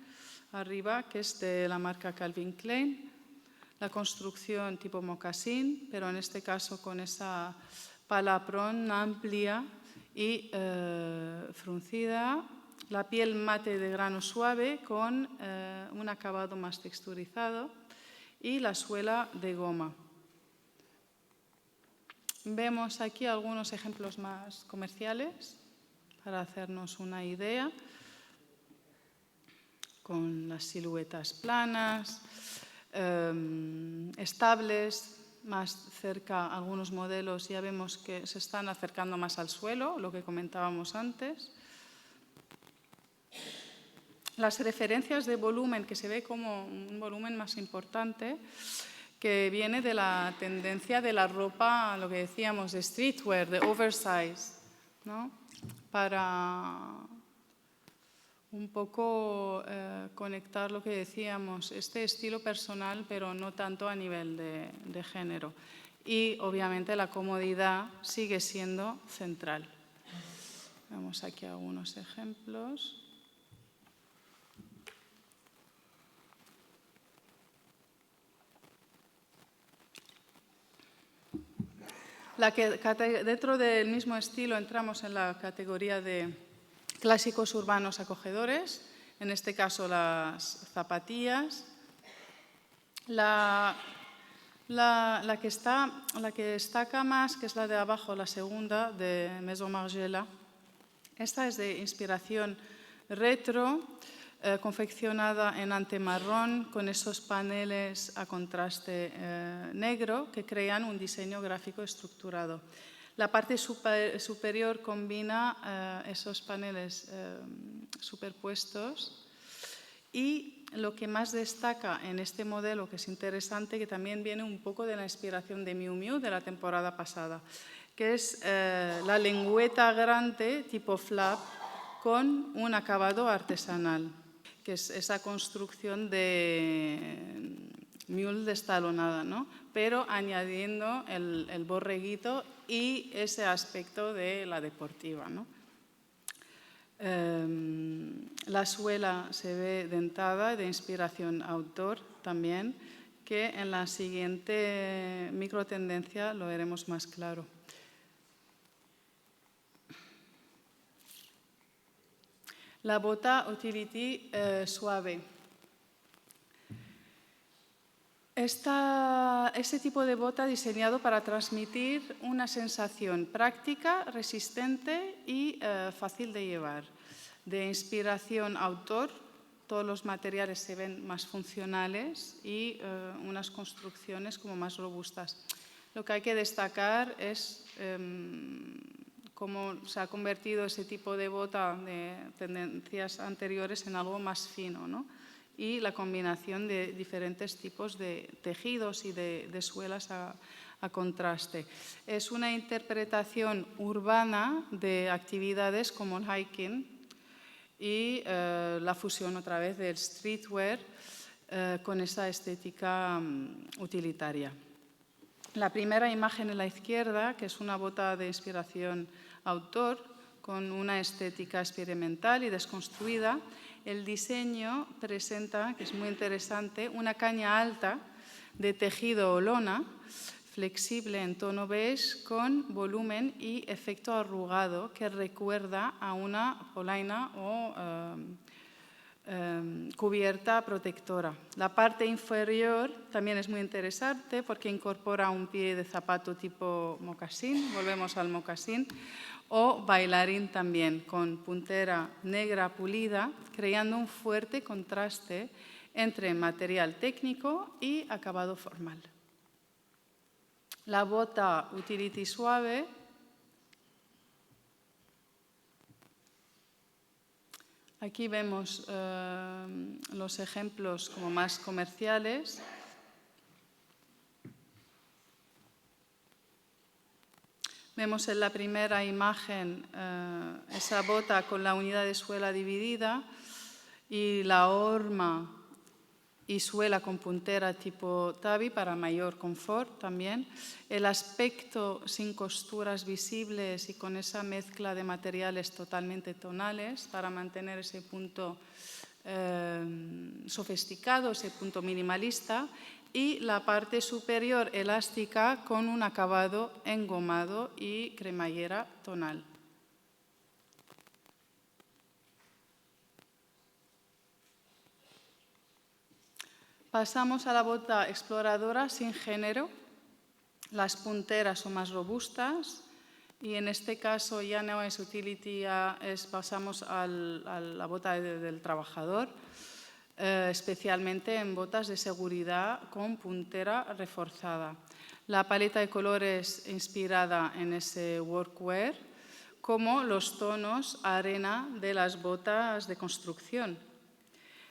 arriba, que es de la marca Calvin Klein, la construcción tipo mocasín, pero en este caso con esa palaprón amplia y fruncida, la piel mate de grano suave con un acabado más texturizado y la suela de goma. Vemos aquí algunos ejemplos más comerciales para hacernos una idea, con las siluetas planas, estables, más cerca algunos modelos ya vemos que se están acercando más al suelo, lo que comentábamos antes. Las referencias de volumen, que se ve como un volumen más importante, que viene de la tendencia de la ropa, lo que decíamos, de streetwear, de oversize, ¿no? Para un poco conectar lo que decíamos, este estilo personal, pero no tanto a nivel de género. Y obviamente la comodidad sigue siendo central. Vemos aquí algunos ejemplos. Dentro del mismo estilo entramos en la categoría de clásicos urbanos acogedores, en este caso las zapatillas. La que destaca más, que es la de abajo, la segunda, de Maison Margiela. Esta es de inspiración retro, confeccionada en antemarrón con esos paneles a contraste negro que crean un diseño gráfico estructurado. La parte superior combina esos paneles superpuestos y lo que más destaca en este modelo, que es interesante, que también viene un poco de la inspiración de Miu Miu de la temporada pasada, que es la lengüeta grande tipo flap con un acabado artesanal, que es esa construcción de mule destalonada, ¿no? Pero añadiendo el borreguito y ese aspecto de la deportiva, ¿no? La suela se ve dentada, de inspiración outdoor también, que en la siguiente microtendencia lo veremos más claro. La bota utility suave. Este tipo de bota diseñado para transmitir una sensación práctica, resistente y fácil de llevar. De inspiración outdoor, todos los materiales se ven más funcionales y unas construcciones como más robustas. Lo que hay que destacar es cómo se ha convertido ese tipo de bota de tendencias anteriores en algo más fino, ¿no? y la combinación de diferentes tipos de tejidos y de suelas a contraste. Es una interpretación urbana de actividades como el hiking y la fusión otra vez del streetwear con esa estética utilitaria. La primera imagen en la izquierda, que es una bota de inspiración outdoor con una estética experimental y desconstruida, el diseño presenta, que es muy interesante, una caña alta de tejido o lona flexible en tono beige con volumen y efecto arrugado que recuerda a una polaina o cubierta protectora. La parte inferior también es muy interesante porque incorpora un pie de zapato tipo mocasín, volvemos al mocasín, o bailarín también, con puntera negra pulida, creando un fuerte contraste entre material técnico y acabado formal. La bota utility suave aquí vemos los ejemplos como más comerciales. Vemos en la primera imagen esa bota con la unidad de suela dividida y la horma y suela con puntera tipo tabi para mayor confort también. El aspecto sin costuras visibles y con esa mezcla de materiales totalmente tonales para mantener ese punto sofisticado, ese punto minimalista. Y la parte superior elástica con un acabado engomado y cremallera tonal. Pasamos a la bota exploradora sin género. Las punteras son más robustas y en este caso ya no es utility, pasamos a la bota del trabajador, especialmente en botas de seguridad con puntera reforzada. La paleta de colores inspirada en ese workwear, como los tonos arena de las botas de construcción.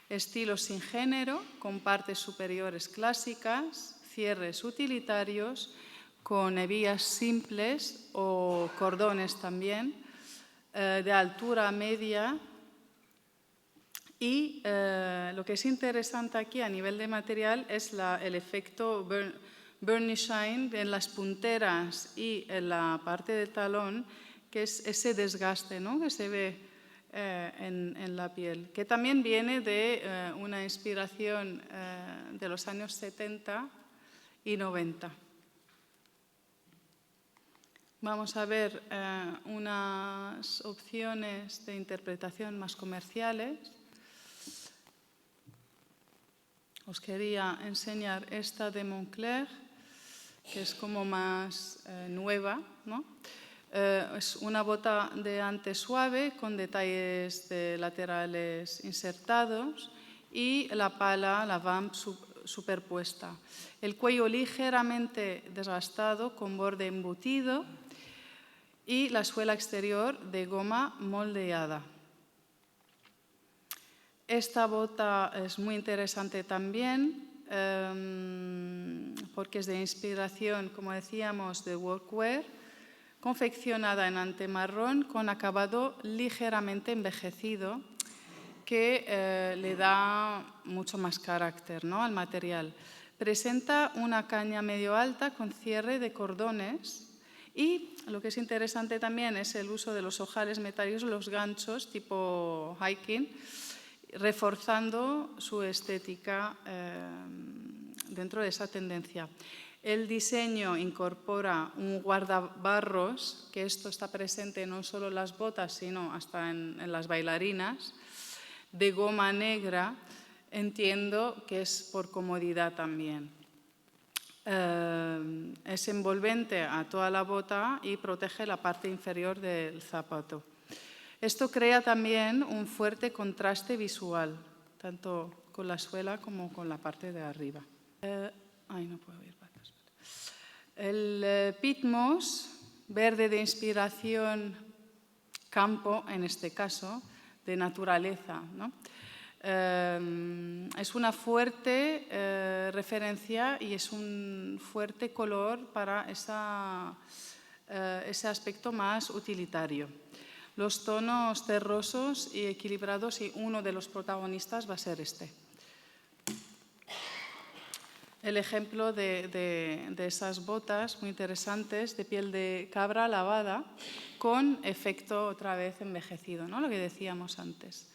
Estilos sin género, con partes superiores clásicas, cierres utilitarios, con hebillas simples o cordones también, de altura media. Y lo que es interesante aquí a nivel de material es el efecto burnish-shine en las punteras y en la parte del talón, que es ese desgaste, ¿no?, que se ve en la piel, que también viene de una inspiración de los años 70 y 90. Vamos a ver unas opciones de interpretación más comerciales. Os quería enseñar esta de Moncler, que es como más nueva, ¿no? Es una bota de ante suave con detalles de laterales insertados y la pala, la vamp superpuesta. El cuello ligeramente desgastado con borde embutido y la suela exterior de goma moldeada. Esta bota es muy interesante también porque es de inspiración, como decíamos, de workwear, confeccionada en ante marrón con acabado ligeramente envejecido que le da mucho más carácter, ¿no?, al material. Presenta una caña medio alta con cierre de cordones y lo que es interesante también es el uso de los ojales metálicos, los ganchos tipo hiking, reforzando su estética dentro de esa tendencia. El diseño incorpora un guardabarros, que esto está presente no solo en las botas, sino hasta en las bailarinas, de goma negra, entiendo que es por comodidad también. Es envolvente a toda la bota y protege la parte inferior del zapato. Esto crea también un fuerte contraste visual, tanto con la suela como con la parte de arriba. No puedo ir para atrás. El Pitmos, verde de inspiración campo, en este caso, de naturaleza, ¿no?, Es una fuerte referencia y es un fuerte color para ese aspecto más utilitario. Los tonos terrosos y equilibrados, y uno de los protagonistas va a ser este. El ejemplo de esas botas muy interesantes de piel de cabra lavada con efecto otra vez envejecido, ¿no? Lo que decíamos antes.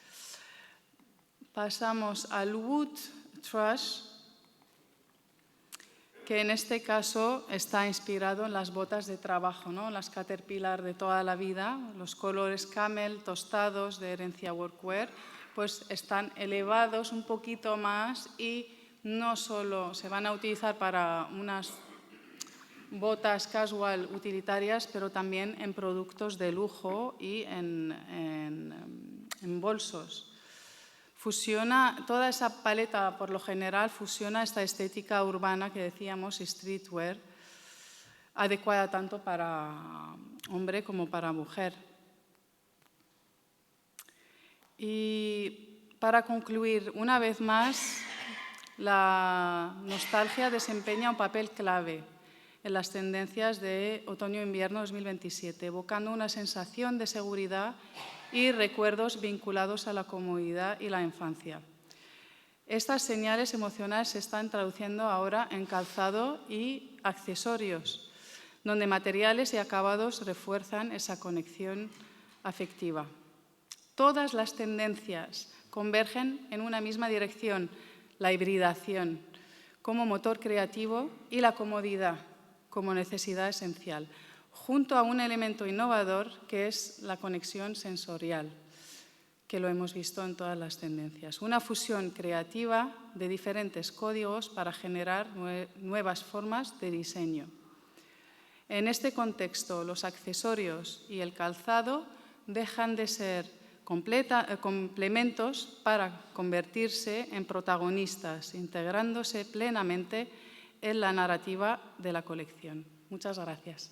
Pasamos al wood thrush, que en este caso está inspirado en las botas de trabajo, ¿no? Las Caterpillar de toda la vida, los colores camel tostados de herencia workwear, pues están elevados un poquito más y no solo se van a utilizar para unas botas casual utilitarias, pero también en productos de lujo y en bolsos. Fusiona toda esa paleta, por lo general, fusiona esta estética urbana que decíamos, streetwear, adecuada tanto para hombre como para mujer. Y para concluir, una vez más, la nostalgia desempeña un papel clave en las tendencias de otoño-invierno 2027, evocando una sensación de seguridad y recuerdos vinculados a la comodidad y la infancia. Estas señales emocionales se están traduciendo ahora en calzado y accesorios, donde materiales y acabados refuerzan esa conexión afectiva. Todas las tendencias convergen en una misma dirección, la hibridación como motor creativo y la comodidad como necesidad esencial, junto a un elemento innovador que es la conexión sensorial, que lo hemos visto en todas las tendencias. Una fusión creativa de diferentes códigos para generar nuevas formas de diseño. En este contexto, los accesorios y el calzado dejan de ser complementos para convertirse en protagonistas, integrándose plenamente en la narrativa de la colección. Muchas gracias.